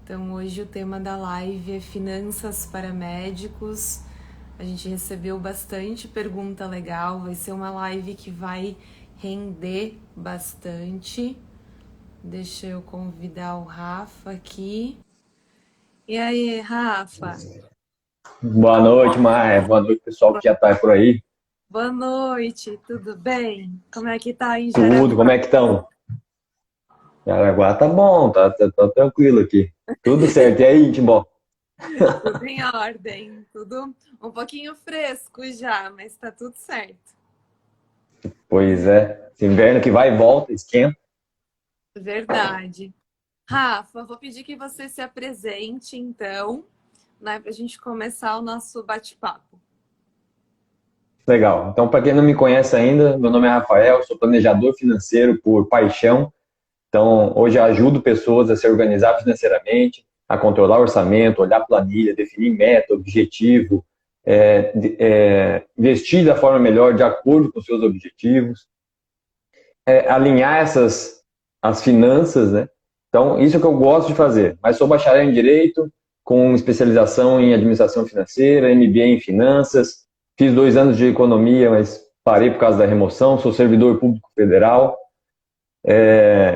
Então hoje o tema da live é finanças para médicos. A gente recebeu bastante pergunta legal, vai ser uma live que vai render bastante. Deixa eu convidar o Rafa aqui. E aí, Rafa? Boa noite, Maia. Boa noite, pessoal que já tá por aí. Boa noite, tudo bem? Como é que tá em Tudo, Jaraguá? como é que estão? Jaraguá tá bom, tá tranquilo aqui. Tudo certo. E aí, Timbó? Tudo em ordem, tudo um pouquinho fresco já, mas tá tudo certo. Pois é, esse inverno que vai e volta, esquenta. Verdade. Rafa, vou pedir que você se apresente, então, né, para a gente começar o nosso bate-papo. Legal. Então, para quem não me conhece ainda, meu nome é Rafael, sou planejador financeiro por paixão. Então, hoje eu ajudo pessoas a se organizar financeiramente, a controlar o orçamento, olhar planilha, definir meta, objetivo, investir da forma melhor de acordo com os seus objetivos. Alinhar as finanças, né? Então, isso é o que eu gosto de fazer. Mas sou bacharel em Direito, com especialização em Administração Financeira, MBA em Finanças. Fiz 2 anos de Economia, mas parei por causa da remoção. Sou servidor público federal.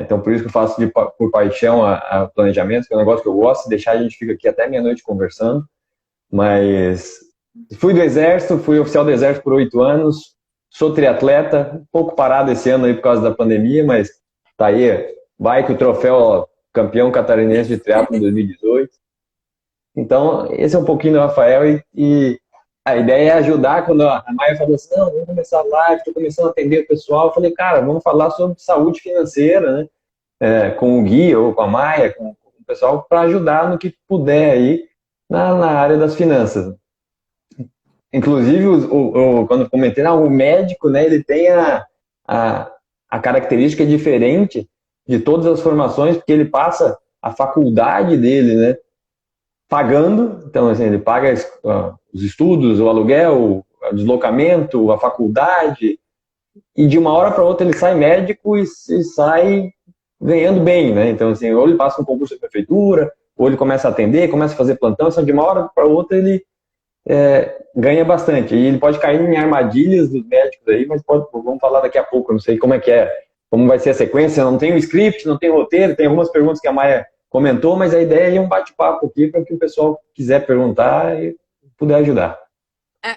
Então, por isso que eu faço por paixão a planejamento, que é um negócio que eu gosto. Se deixar, a gente fica aqui até meia-noite conversando. Mas fui do Exército, fui oficial do Exército por 8 anos. Sou triatleta, um pouco parado esse ano aí por causa da pandemia, mas tá aí, vai que o troféu ó, campeão catarinense de triatlo em 2018. Então, esse é um pouquinho do Rafael e a ideia é ajudar. Quando a Maia falou assim, não, vamos começar a live, estou começando a atender o pessoal, eu falei, cara, vamos falar sobre saúde financeira, né? Com o Gui ou com a Maia, com o pessoal, para ajudar no que puder aí na área das finanças. Inclusive, quando eu comentei, o médico, né, ele tem a, a característica diferente de todas as formações, porque ele passa a faculdade dele, né, pagando. Então, assim, ele paga os estudos, o aluguel, o deslocamento, a faculdade, e de uma hora para outra ele sai médico e sai ganhando bem, né? Então, assim, ou ele passa um concurso da prefeitura, ou ele começa a atender, começa a fazer plantão, então, de uma hora para outra ele ganha bastante. E ele pode cair em armadilhas dos médicos aí, mas vamos falar daqui a pouco. Eu não sei como é que é, como vai ser a sequência. Não tem o script, não tem o roteiro, tem algumas perguntas que a Maia comentou, mas a ideia é um bate-papo aqui para que o pessoal quiser perguntar e puder ajudar.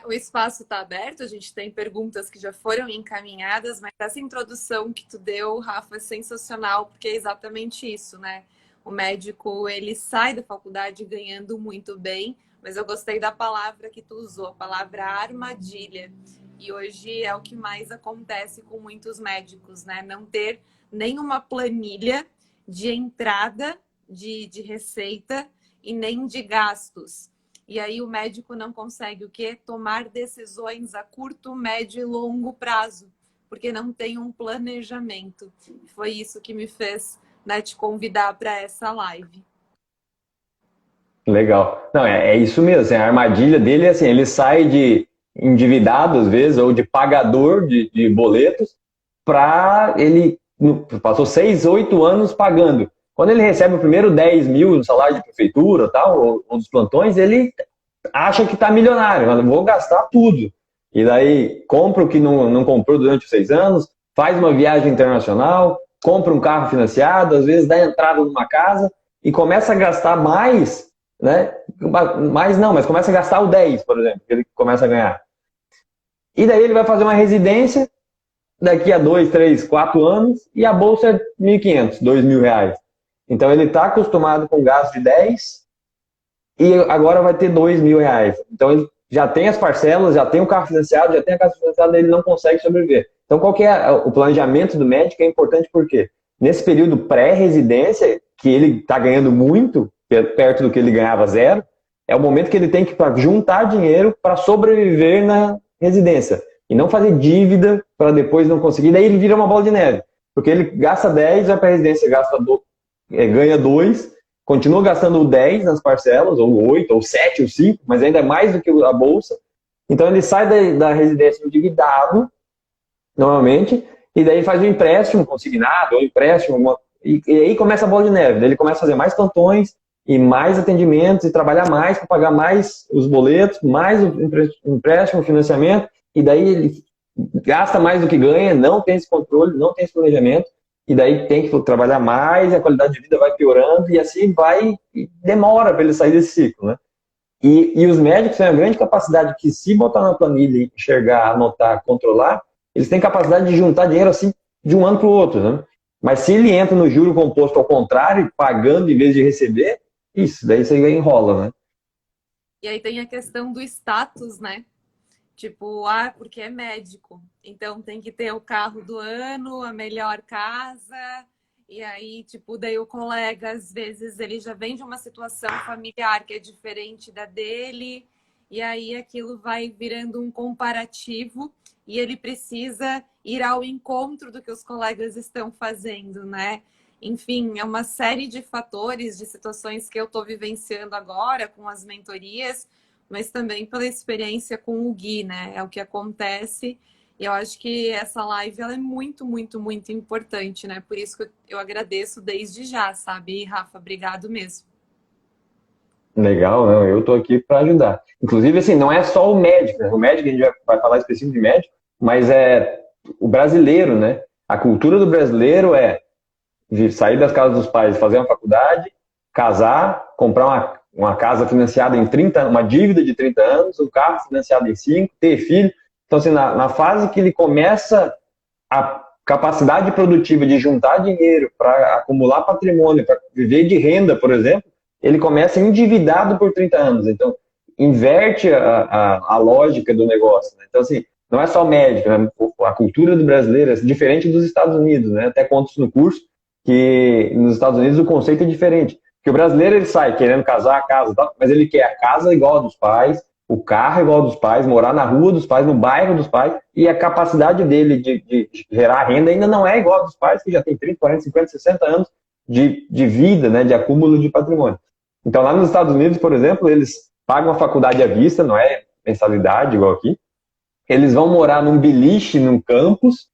O espaço está aberto, a gente tem perguntas que já foram encaminhadas, mas essa introdução que tu deu, Rafa, é sensacional, porque é exatamente isso, né? O médico, ele sai da faculdade ganhando muito bem, mas eu gostei da palavra que tu usou, a palavra armadilha. E hoje é o que mais acontece com muitos médicos, né? Não ter nenhuma planilha de entrada de receita e nem de gastos. E aí o médico não consegue o quê? Tomar decisões a curto, médio e longo prazo, porque não tem um planejamento. Foi isso que me fez, né, te convidar para essa live. Legal. Não, é isso mesmo. Assim, a armadilha dele é assim, ele sai de endividado, às vezes, ou de pagador de boletos, para ele passou 6, 8 anos pagando. Quando ele recebe o primeiro 10 mil no salário de prefeitura tal, ou dos plantões, ele acha que está milionário, mas vou gastar tudo. E daí compra o que não comprou durante os 6 anos, faz uma viagem internacional, compra um carro financiado, às vezes dá entrada numa casa e começa a gastar mais, né? Mais não, mas começa a gastar o 10, por exemplo, que ele começa a ganhar. E daí ele vai fazer uma residência daqui a 2, 3, 4 anos e a bolsa é 1.500, R$ 2.000. Então ele está acostumado com gasto de 10 e agora vai ter R$ 2.000. Então ele já tem as parcelas, já tem o carro financiado, já tem a casa financiada, ele não consegue sobreviver. Então qual que é o planejamento do médico? É importante porque nesse período pré-residência, que ele está ganhando muito, perto do que ele ganhava zero, é o momento que ele tem que juntar dinheiro para sobreviver na residência e não fazer dívida para depois não conseguir. Daí ele vira uma bola de neve, porque ele gasta 10, vai para a residência, ganha 2, continua gastando 10 nas parcelas, ou 8, ou 7, ou 5, mas ainda é mais do que a bolsa. Então ele sai da residência endividado, normalmente, e daí faz um empréstimo consignado, ou empréstimo, e aí começa a bola de neve. Daí ele começa a fazer mais plantões, e mais atendimentos, e trabalhar mais para pagar mais os boletos, mais o empréstimo, o financiamento, e daí ele gasta mais do que ganha, não tem esse controle, não tem esse planejamento, e daí tem que trabalhar mais, e a qualidade de vida vai piorando, e assim vai, e demora para ele sair desse ciclo, né? E os médicos têm uma grande capacidade que, se botar na planilha, enxergar, anotar, controlar, eles têm capacidade de juntar dinheiro assim de um ano para o outro, né? Mas se ele entra no juro composto ao contrário, pagando em vez de receber, isso, daí você enrola, né? E aí tem a questão do status, né? Tipo, porque é médico, então tem que ter o carro do ano, a melhor casa, e aí, tipo, daí o colega, às vezes, ele já vem de uma situação familiar que é diferente da dele, e aí aquilo vai virando um comparativo, e ele precisa ir ao encontro do que os colegas estão fazendo, né? Enfim, é uma série de fatores, de situações que eu estou vivenciando agora com as mentorias, mas também pela experiência com o Gui, né? É o que acontece. E eu acho que essa live ela é muito, muito, muito importante, né? Por isso que eu agradeço desde já, sabe? E, Rafa, obrigado mesmo. Legal, não, eu estou aqui para ajudar. Inclusive, assim, não é só o médico, né? O médico, a gente vai falar específico de médico, mas é o brasileiro, né? A cultura do brasileiro é de sair das casas dos pais, fazer uma faculdade, casar, comprar uma casa financiada em 30, uma dívida de 30 anos, um carro financiado em 5, ter filho. Então, assim, na fase que ele começa a capacidade produtiva de juntar dinheiro para acumular patrimônio, para viver de renda, por exemplo, ele começa endividado por 30 anos. Então, inverte a lógica do negócio, né? Então, assim, não é só médico, né? A cultura do brasileiro é diferente dos Estados Unidos, né? Até conto isso no curso, que nos Estados Unidos o conceito é diferente. Porque o brasileiro, ele sai querendo casar, casa e tal, mas ele quer a casa igual a dos pais, o carro igual ao dos pais, morar na rua dos pais, no bairro dos pais, e a capacidade dele de gerar renda ainda não é igual a dos pais, que já tem 30, 40, 50, 60 anos de vida, né, de acúmulo de patrimônio. Então, lá nos Estados Unidos, por exemplo, eles pagam a faculdade à vista, não é mensalidade igual aqui. Eles vão morar num beliche, num campus,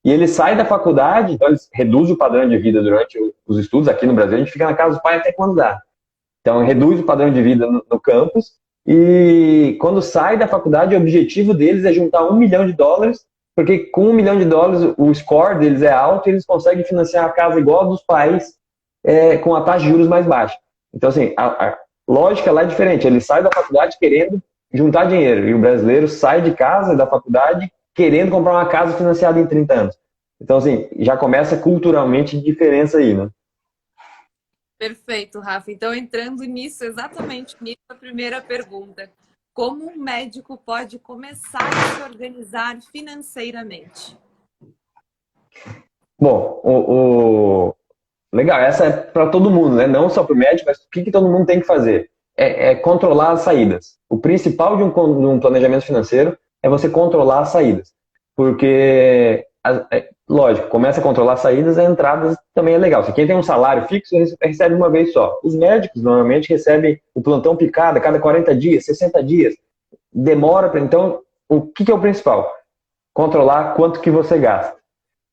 e eles saem da faculdade, então eles reduzem o padrão de vida durante os estudos. Aqui no Brasil, a gente fica na casa dos pais até quando dá. Então, reduz o padrão de vida no campus, e quando sai da faculdade, o objetivo deles é juntar $1 milhão, porque com $1 milhão o score deles é alto e eles conseguem financiar a casa igual a dos pais, com a taxa de juros mais baixa. Então, assim, a lógica lá é diferente. Ele sai da faculdade querendo juntar dinheiro, e o brasileiro sai de casa, da faculdade, querendo comprar uma casa financiada em 30 anos. Então, assim, já começa culturalmente diferença aí, né? Perfeito, Rafa. Então, entrando nisso, exatamente nisso, a primeira pergunta. Como um médico pode começar a se organizar financeiramente? Bom, legal, essa é para todo mundo, né? Não só para o médico, mas o que todo mundo tem que fazer? É controlar as saídas. O principal de um planejamento financeiro é você controlar as saídas. Porque, lógico, começa a controlar as saídas, as entradas também é legal. Se quem tem um salário fixo, recebe uma vez só. Os médicos normalmente recebem o plantão picado a cada 40 dias, 60 dias. Demora para. Então, o que é o principal? Controlar quanto que você gasta.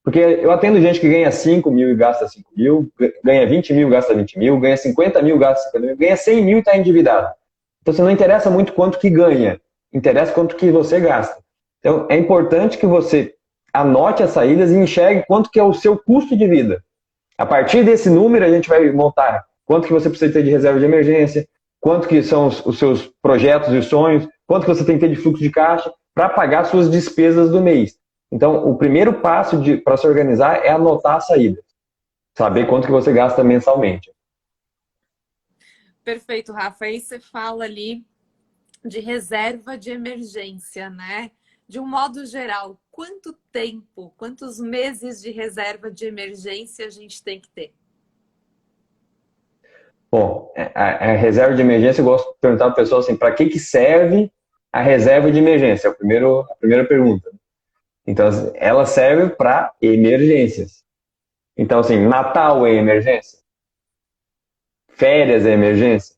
Porque eu atendo gente que ganha 5 mil e gasta 5 mil, ganha 20 mil, gasta 20 mil, ganha 50 mil, gasta 50 mil, ganha 100 mil e está endividado. Então, você não interessa muito quanto que ganha, interessa quanto que você gasta. Então, é importante que você anote as saídas e enxergue quanto que é o seu custo de vida. A partir desse número, a gente vai montar quanto que você precisa ter de reserva de emergência, quanto que são os seus projetos e sonhos, quanto que você tem que ter de fluxo de caixa para pagar suas despesas do mês. Então, o primeiro passo para se organizar é anotar a saída. Saber quanto que você gasta mensalmente. Perfeito, Rafa. Aí você fala ali de reserva de emergência, né? De um modo geral, quanto tempo, quantos meses de reserva de emergência a gente tem que ter? Bom, a reserva de emergência, eu gosto de perguntar para a pessoa assim, para que serve a reserva de emergência? É a primeira pergunta. Então, ela serve para emergências. Então, assim, Natal é emergência? Férias é emergência?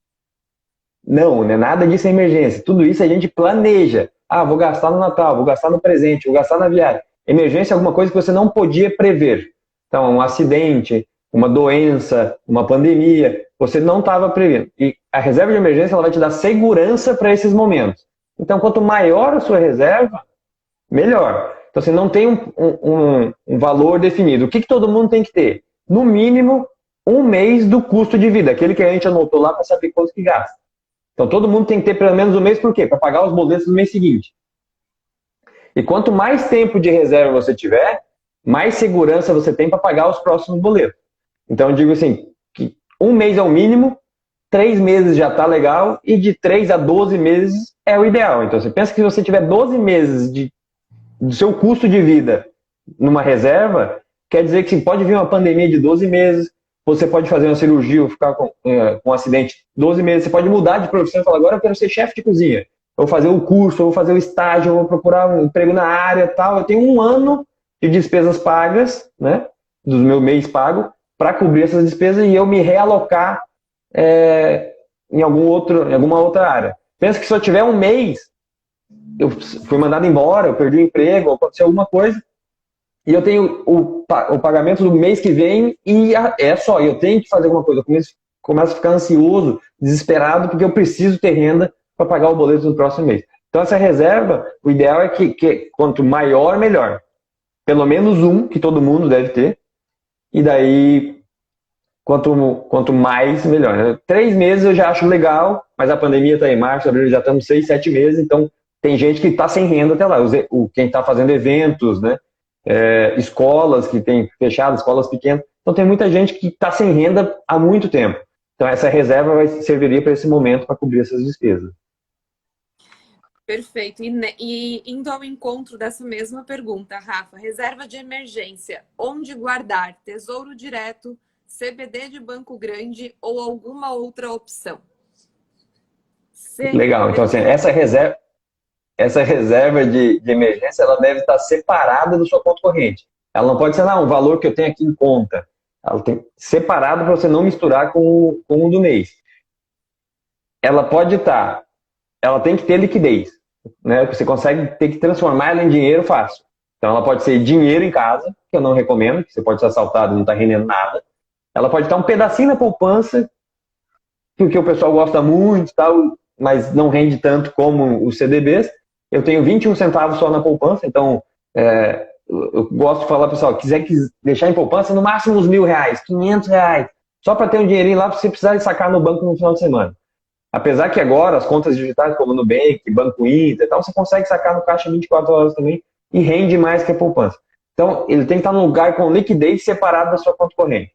Não, né? Nada disso é emergência. Tudo isso a gente planeja. Ah, vou gastar no Natal, vou gastar no presente, vou gastar na viagem. Emergência é alguma coisa que você não podia prever. Então, um acidente, uma doença, uma pandemia. você não estava prevendo. E a reserva de emergência ela vai te dar segurança para esses momentos. Então, quanto maior a sua reserva, melhor. Então, você não tem um valor definido. O que todo mundo tem que ter? No mínimo, 1 mês do custo de vida, aquele que a gente anotou lá para saber quanto que gasta. Então, todo mundo tem que ter pelo menos 1 mês, por quê? Para pagar os boletos no mês seguinte. E quanto mais tempo de reserva você tiver, mais segurança você tem para pagar os próximos boletos. Então, eu digo assim, que 1 mês é o mínimo, 3 meses já está legal, e de 3 a 12 meses é o ideal. Então, você pensa que se você tiver 12 meses do seu custo de vida numa reserva, quer dizer que pode vir uma pandemia de 12 meses, você pode fazer uma cirurgia ou ficar com um acidente 12 meses, você pode mudar de profissão e falar, agora eu quero ser chefe de cozinha, eu vou fazer o curso, eu vou fazer o estágio, eu vou procurar um emprego na área e tal, eu tenho 1 ano de despesas pagas, né, do meu mês pago, para cobrir essas despesas e eu me realocar em alguma outra área. Pensa que se eu tiver 1 mês, eu fui mandado embora, eu perdi o emprego, aconteceu alguma coisa, e eu tenho o pagamento do mês que vem e eu tenho que fazer alguma coisa. Eu começo a ficar ansioso, desesperado, porque eu preciso ter renda para pagar o boleto no próximo mês. Então, essa reserva, o ideal é que quanto maior, melhor. Pelo menos que todo mundo deve ter, e daí, quanto mais, melhor. Né? 3 meses eu já acho legal, mas a pandemia está em março, abril, já estamos 6, 7 meses, então tem gente que está sem renda até lá. Quem está fazendo eventos, né? Escolas que tem fechado, escolas pequenas. Então tem muita gente que está sem renda há muito tempo. Então essa reserva serviria para esse momento para cobrir essas despesas. Perfeito. E indo ao encontro dessa mesma pergunta, Rafa, reserva de emergência, onde guardar? Tesouro direto, CBD de banco grande ou alguma outra opção? Legal. Então assim, essa reserva de emergência, ela deve estar separada da sua conta corrente. Ela não pode ser, um valor que eu tenho aqui em conta. Ela tem separado para você não misturar com o do mês. Ela pode estar, ela tem que ter liquidez, né? Você consegue ter que transformar ela em dinheiro fácil. Então ela pode ser dinheiro em casa, que eu não recomendo, que você pode ser assaltado e não está rendendo nada. Ela pode estar um pedacinho na poupança, porque o pessoal gosta muito, tal, mas não rende tanto como os CDBs. Eu tenho 21 centavos só na poupança, então eu gosto de falar, pessoal, quiser deixar em poupança, no máximo uns R$1.000, R$500, só para ter um dinheirinho lá para você precisar sacar no banco no final de semana. Apesar que agora as contas digitais como Nubank, Banco Inter e tal, você consegue sacar no caixa 24 horas também e rende mais que a poupança. Então, ele tem que estar num lugar com liquidez separado da sua conta corrente,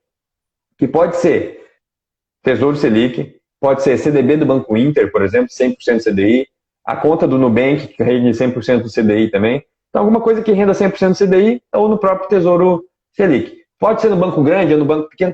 que pode ser Tesouro Selic, pode ser CDB do Banco Inter, por exemplo, 100% CDI, a conta do Nubank, que rende 100% do CDI também. Então, alguma coisa que renda 100% do CDI ou no próprio Tesouro Selic. Pode ser no banco grande ou no banco pequeno?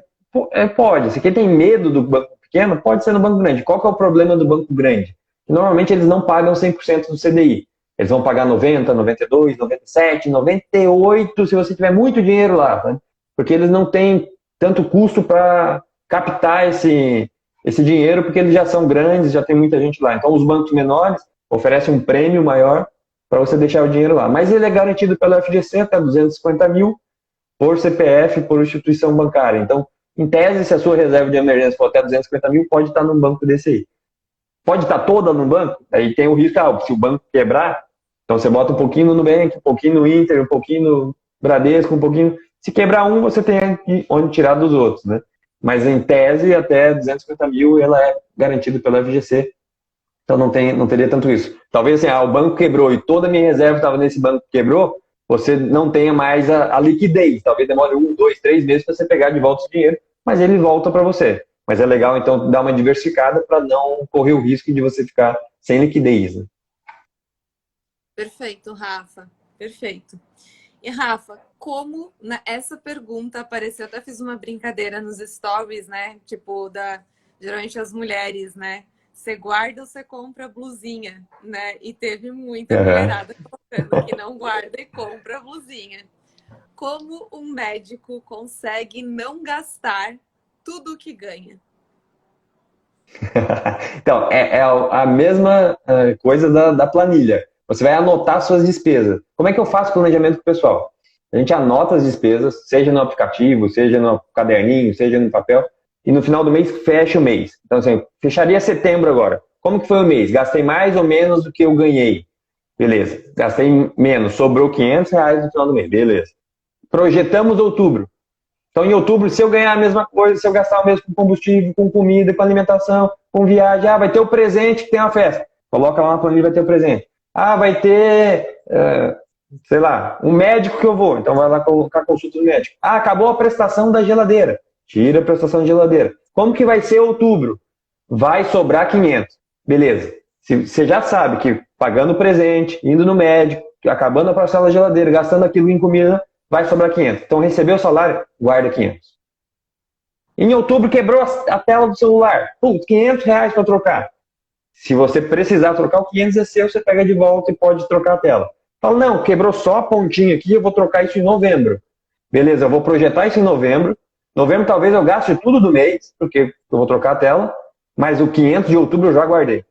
Pode. Se quem tem medo do banco pequeno, pode ser no banco grande. Qual que é o problema do banco grande? Normalmente eles não pagam 100% do CDI. Eles vão pagar 90, 92, 97, 98, se você tiver muito dinheiro lá. Né? Porque eles não têm tanto custo para captar esse dinheiro, porque eles já são grandes, já tem muita gente lá. Então, os bancos menores oferecem um prêmio maior para você deixar o dinheiro lá. Mas ele é garantido pela FGC até 250 mil por CPF, por instituição bancária. Então, em tese, se a sua reserva de emergência for até 250 mil, pode estar num banco desse aí. Pode estar toda no banco, aí tem o risco, se o banco quebrar, então você bota um pouquinho no Nubank, um pouquinho no Inter, um pouquinho no Bradesco, um pouquinho... Se quebrar um, você tem onde tirar dos outros, né? Mas em tese, até 250 mil, ela é garantida pela FGC. Então não teria tanto isso. Talvez assim, o banco quebrou e toda a minha reserva estava nesse banco que quebrou, você não tenha mais a liquidez. Talvez demore 1, 2, 3 meses para você pegar de volta esse dinheiro, mas ele volta para você. Mas é legal, então, dar uma diversificada para não correr o risco de você ficar sem liquidez. Né? Perfeito, Rafa. Perfeito. E, Rafa, como essa pergunta apareceu, eu até fiz uma brincadeira nos stories, né? Tipo, geralmente as mulheres, né? Você guarda ou você compra blusinha, né? E teve muita mulherada colocando que não guarda e compra blusinha. Como um médico consegue não gastar tudo o que ganha? Então, é a mesma coisa da planilha. Você vai anotar suas despesas. Como é que eu faço planejamento com o pessoal? A gente anota as despesas, seja no aplicativo, seja no caderninho, seja no papel, e no final do mês fecha o mês. Então, assim, fecharia setembro agora. Como que foi o mês? Gastei mais ou menos do que eu ganhei. Beleza. Gastei menos, sobrou R$ 500 no final do mês. Beleza. Projetamos outubro. Então, em outubro, se eu ganhar a mesma coisa, se eu gastar o mesmo com combustível, com comida, com alimentação, com viagem, vai ter o presente que tem uma festa. Coloca lá na planilha, vai ter o presente. Vai ter, sei lá, um médico que eu vou. Então, vai lá colocar consulta do médico. Acabou a prestação da geladeira. Tira a prestação de geladeira. Como que vai ser outubro? Vai sobrar 500. Beleza. Você já sabe que pagando o presente, indo no médico, acabando a parcela da geladeira, gastando aquilo em comida, vai sobrar 500. Então, recebeu o salário, guarda 500. Em outubro, quebrou a tela do celular. Putz, R$ 500 para trocar. Se você precisar trocar, o 500 é seu, você pega de volta e pode trocar a tela. Fala, não, quebrou só a pontinha aqui, eu vou trocar isso em novembro. Beleza, eu vou projetar isso em novembro. Novembro talvez eu gaste tudo do mês, porque eu vou trocar a tela, mas o 500 de outubro eu já guardei.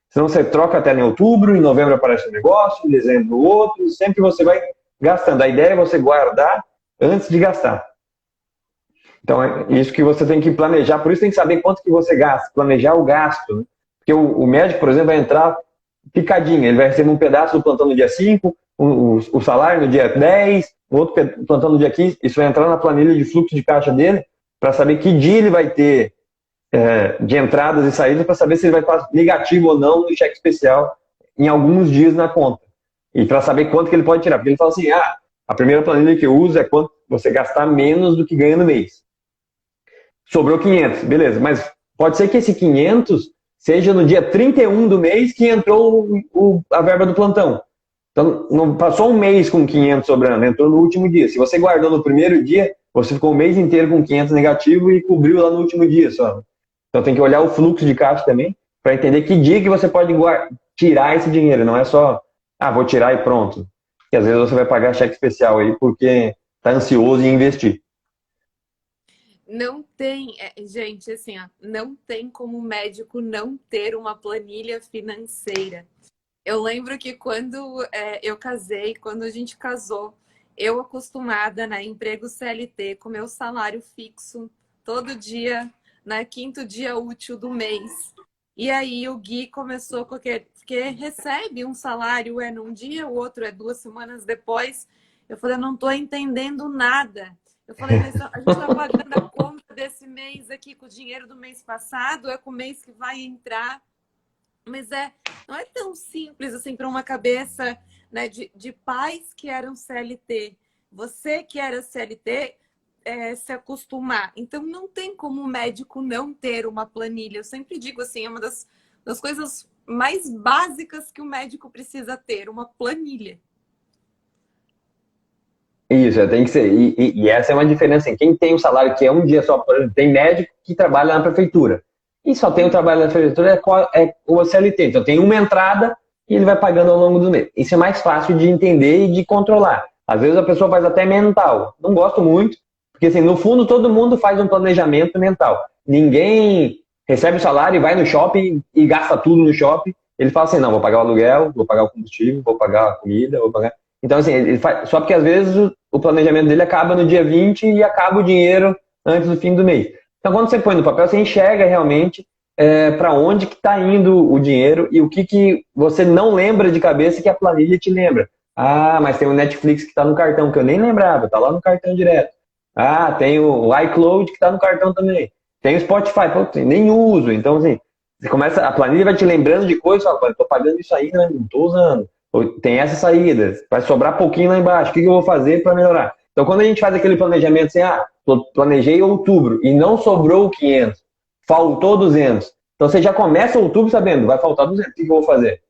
Senão você troca a tela em outubro, em novembro aparece um negócio, em dezembro outro, sempre você vai gastando. A ideia é você guardar antes de gastar. Então é isso que você tem que planejar, por isso tem que saber quanto que você gasta, planejar o gasto. Né? Porque o médico, por exemplo, vai entrar picadinho, ele vai receber um pedaço do plantão no dia 5, o salário no dia 10, o outro plantão no dia 15, isso vai entrar na planilha de fluxo de caixa dele, para saber que dia ele vai ter de entradas e saídas, para saber se ele vai estar negativo ou não no cheque especial em alguns dias na conta. E para saber quanto que ele pode tirar. Porque ele fala assim, a primeira planilha que eu uso é quanto você gastar menos do que ganha no mês. Sobrou 500, beleza. Mas pode ser que esse 500 seja no dia 31 do mês que entrou a verba do plantão. Então, não passou um mês com 500 sobrando, entrou no último dia. Se você guardou no primeiro dia, você ficou o mês inteiro com 500 negativo e cobriu lá no último dia só. Então, tem que olhar o fluxo de caixa também, para entender que dia que você pode tirar esse dinheiro. Não é só, vou tirar e pronto. Porque às vezes você vai pagar cheque especial aí porque está ansioso em investir. Não tem, gente, assim, não tem como o médico não ter uma planilha financeira. Eu lembro que quando eu casei, quando a gente casou, eu acostumada, né, emprego CLT, com meu salário fixo, todo dia, né, quinto dia útil do mês. E aí o Gui começou com aquele, porque recebe um salário num dia, o outro 2 semanas depois. Eu falei, eu não estou entendendo nada. Eu falei, mas a gente está pagando a conta desse mês aqui com o dinheiro do mês passado, é com o mês que vai entrar. Mas não é tão simples assim para uma cabeça, né, de pais que eram CLT. Você que era CLT, se acostumar. Então, não tem como o médico não ter uma planilha. Eu sempre digo assim, é uma das coisas mais básicas que o médico precisa ter, uma planilha. Isso, tem que ser. E essa é uma diferença. Assim, quem tem um salário que é um dia só, por exemplo, tem médico que trabalha na prefeitura. E só tem o trabalho na prefeitura, é o CLT. Então tem uma entrada e ele vai pagando ao longo do mês. Isso é mais fácil de entender e de controlar. Às vezes a pessoa faz até mental. Não gosto muito, porque assim, no fundo todo mundo faz um planejamento mental. Ninguém recebe o salário e vai no shopping e gasta tudo no shopping. Ele fala assim, não, vou pagar o aluguel, vou pagar o combustível, vou pagar a comida, vou pagar... Então assim, ele faz... só porque às vezes o planejamento dele acaba no dia 20 e acaba o dinheiro antes do fim do mês. Então, quando você põe no papel, você enxerga realmente para onde que está indo o dinheiro e o que você não lembra de cabeça que a planilha te lembra. Mas tem o Netflix que está no cartão, que eu nem lembrava, está lá no cartão direto. Tem o iCloud que está no cartão também. Tem o Spotify, nem uso. Então, assim, a planilha vai te lembrando de coisas, estou pagando isso aí, não estou usando. Tem essa saída, vai sobrar pouquinho lá embaixo, o que eu vou fazer para melhorar? Então, quando a gente faz aquele planejamento assim, planejei outubro e não sobrou 500, faltou 200. Então, você já começa outubro sabendo, vai faltar 200, o que eu vou fazer?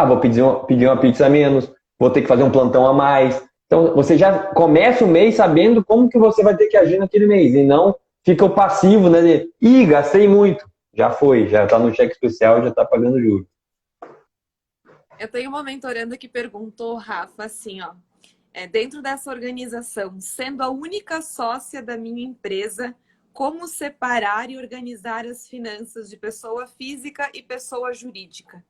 Vou pedir uma pizza a menos, vou ter que fazer um plantão a mais. Então, você já começa o mês sabendo como que você vai ter que agir naquele mês e não fica o passivo, né, de, gastei muito. Já foi, já está no cheque especial, já está pagando juros. Eu tenho uma mentoranda que perguntou, Rafa, assim, dentro dessa organização, sendo a única sócia da minha empresa, como separar e organizar as finanças de pessoa física e pessoa jurídica?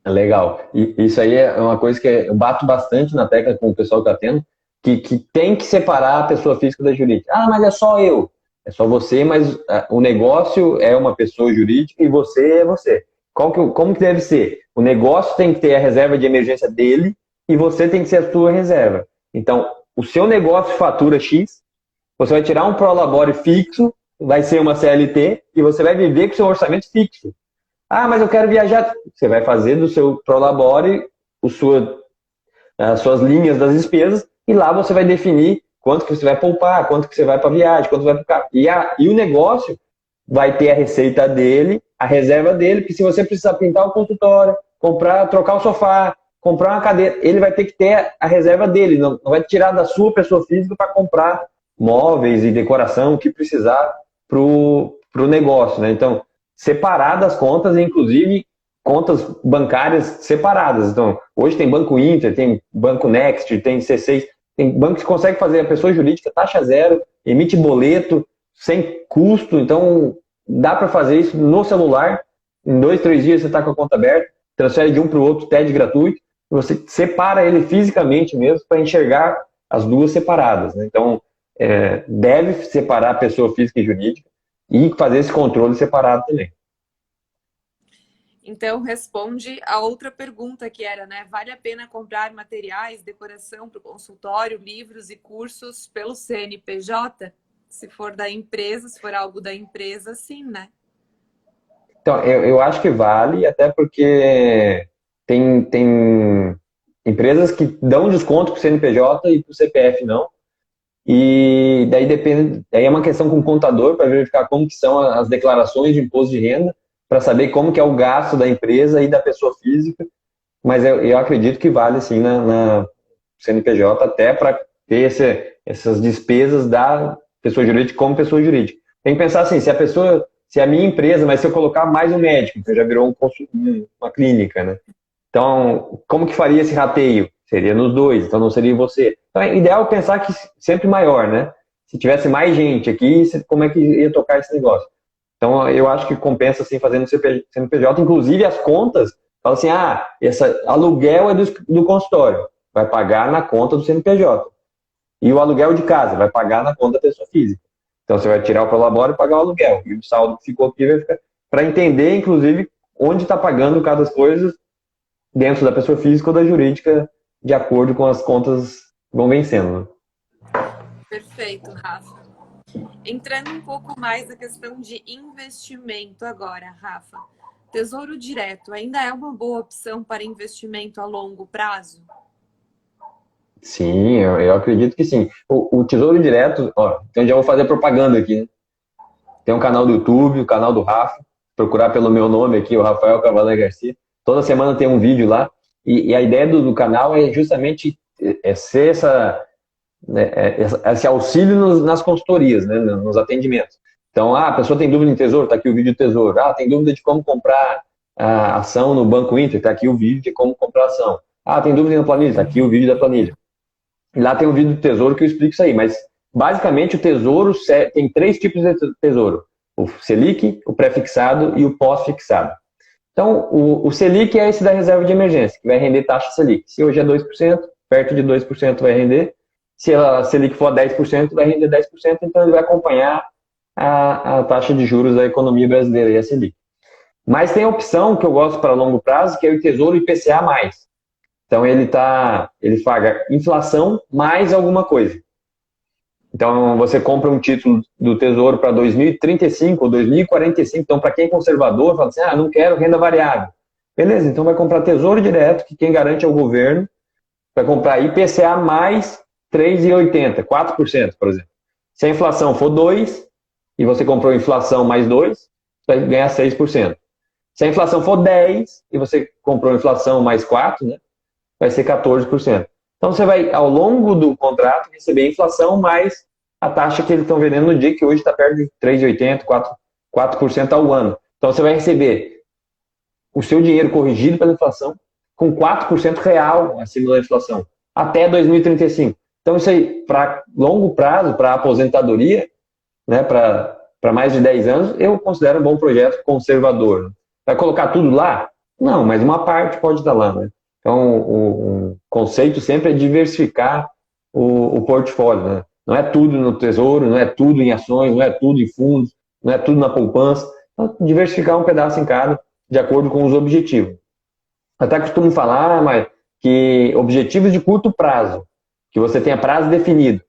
Legal. E isso aí é uma coisa que eu bato bastante na tecla com o pessoal que está tendo, que tem que separar a pessoa física da jurídica. Mas é só eu. É só você, mas o negócio é uma pessoa jurídica e você é você. Como que deve ser? O negócio tem que ter a reserva de emergência dele e você tem que ser a sua reserva. Então, o seu negócio fatura X, você vai tirar um prolabore fixo, vai ser uma CLT, e você vai viver com o seu orçamento fixo. Ah, mas eu quero viajar. Você vai fazer do seu prolabore as suas linhas das despesas, e lá você vai definir quanto que você vai poupar, quanto que você vai para viagem, quanto vai para o carro. E o negócio vai ter a receita dele, a reserva dele, porque se você precisar pintar o consultório, trocar o sofá, comprar uma cadeira, ele vai ter que ter a reserva dele, não vai tirar da sua pessoa física para comprar móveis e decoração, o que precisar para o negócio, né? Então, separar das contas, inclusive contas bancárias separadas. Então, hoje tem Banco Inter, tem Banco Next, tem C6, tem bancos que conseguem fazer a pessoa jurídica taxa zero, emite boleto, sem custo, então dá para fazer isso no celular, em 2, 3 dias você está com a conta aberta, transfere de um para o outro, TED gratuito, você separa ele fisicamente mesmo para enxergar as duas separadas, né? Então, deve separar a pessoa física e jurídica e fazer esse controle separado também. Então, responde a outra pergunta que era, né? Vale a pena comprar materiais, decoração para o consultório, livros e cursos pelo CNPJ? Se for da empresa, se for algo da empresa, sim, né? Então, eu acho que vale, até porque tem empresas que dão desconto para o CNPJ e para o CPF não. E daí depende, daí é uma questão com o contador para verificar como que são as declarações de imposto de renda, para saber como que é o gasto da empresa e da pessoa física. Mas eu acredito que vale sim na CNPJ, até para ter essas despesas da pessoa jurídica como pessoa jurídica. Tem que pensar assim, se a minha empresa, mas se eu colocar mais um médico, então já virou uma clínica, né? Então, como que faria esse rateio? Seria nos dois, então não seria você. Então é ideal pensar que sempre maior, né? Se tivesse mais gente aqui, como é que ia tocar esse negócio? Então eu acho que compensa assim fazendo CNPJ, inclusive as contas, fala assim, esse aluguel é do consultório, vai pagar na conta do CNPJ. E o aluguel de casa, vai pagar na conta da pessoa física. Então você vai tirar o prolabore e pagar o aluguel. E o saldo que ficou aqui vai ficar para entender, inclusive, onde está pagando cada coisa dentro da pessoa física ou da jurídica, de acordo com as contas que vão vencendo. Né? Perfeito, Rafa. Entrando um pouco mais na questão de investimento agora, Rafa. Tesouro direto ainda é uma boa opção para investimento a longo prazo? Sim, eu acredito que sim. O Tesouro Direto, então já vou fazer propaganda aqui, né? Tem um canal do YouTube, o canal do Rafa, procurar pelo meu nome aqui, o Rafael Cavaleiro Garcia. Toda semana tem um vídeo lá, e a ideia do canal é justamente ser esse auxílio nas consultorias, né, nos atendimentos. Então, a pessoa tem dúvida em tesouro, está aqui o vídeo do tesouro. Tem dúvida de como comprar a ação no Banco Inter, está aqui o vídeo de como comprar a ação. Tem dúvida na planilha, está aqui o vídeo da planilha. E lá tem um vídeo do tesouro que eu explico isso aí, mas basicamente o tesouro tem 3 tipos de tesouro: o Selic, o pré-fixado e o pós-fixado. Então, o Selic é esse da reserva de emergência, que vai render taxa Selic. Se hoje é 2%, perto de 2% vai render. Se a Selic for 10%, vai render 10%, então ele vai acompanhar a taxa de juros da economia brasileira e a Selic. Mas tem a opção que eu gosto para longo prazo, que é o Tesouro IPCA+. Então, ele paga inflação mais alguma coisa. Então, você compra um título do Tesouro para 2035 ou 2045. Então, para quem é conservador, fala assim, não quero renda variável. Beleza, então vai comprar Tesouro Direto, que quem garante é o governo. Vai comprar IPCA mais 3,80, 4%, por exemplo. Se a inflação for 2, e você comprou inflação mais 2, você vai ganhar 6%. Se a inflação for 10, e você comprou inflação mais 4, né? Vai ser 14%. Então, você vai, ao longo do contrato, receber a inflação mais a taxa que eles estão vendendo no dia, que hoje está perto de 3,80%, 4% ao ano. Então, você vai receber o seu dinheiro corrigido pela inflação com 4% real acima da inflação, até 2035. Então, isso aí, para longo prazo, para aposentadoria, né, para mais de 10 anos, eu considero um bom projeto conservador. Vai colocar tudo lá? Não, mas uma parte pode estar lá, né? Então, o conceito sempre é diversificar o portfólio, né? Não é tudo no tesouro, não é tudo em ações, não é tudo em fundos, não é tudo na poupança. Então, diversificar um pedaço em cada, de acordo com os objetivos. Até costumo falar, mas que objetivos de curto prazo, que você tenha prazo definido,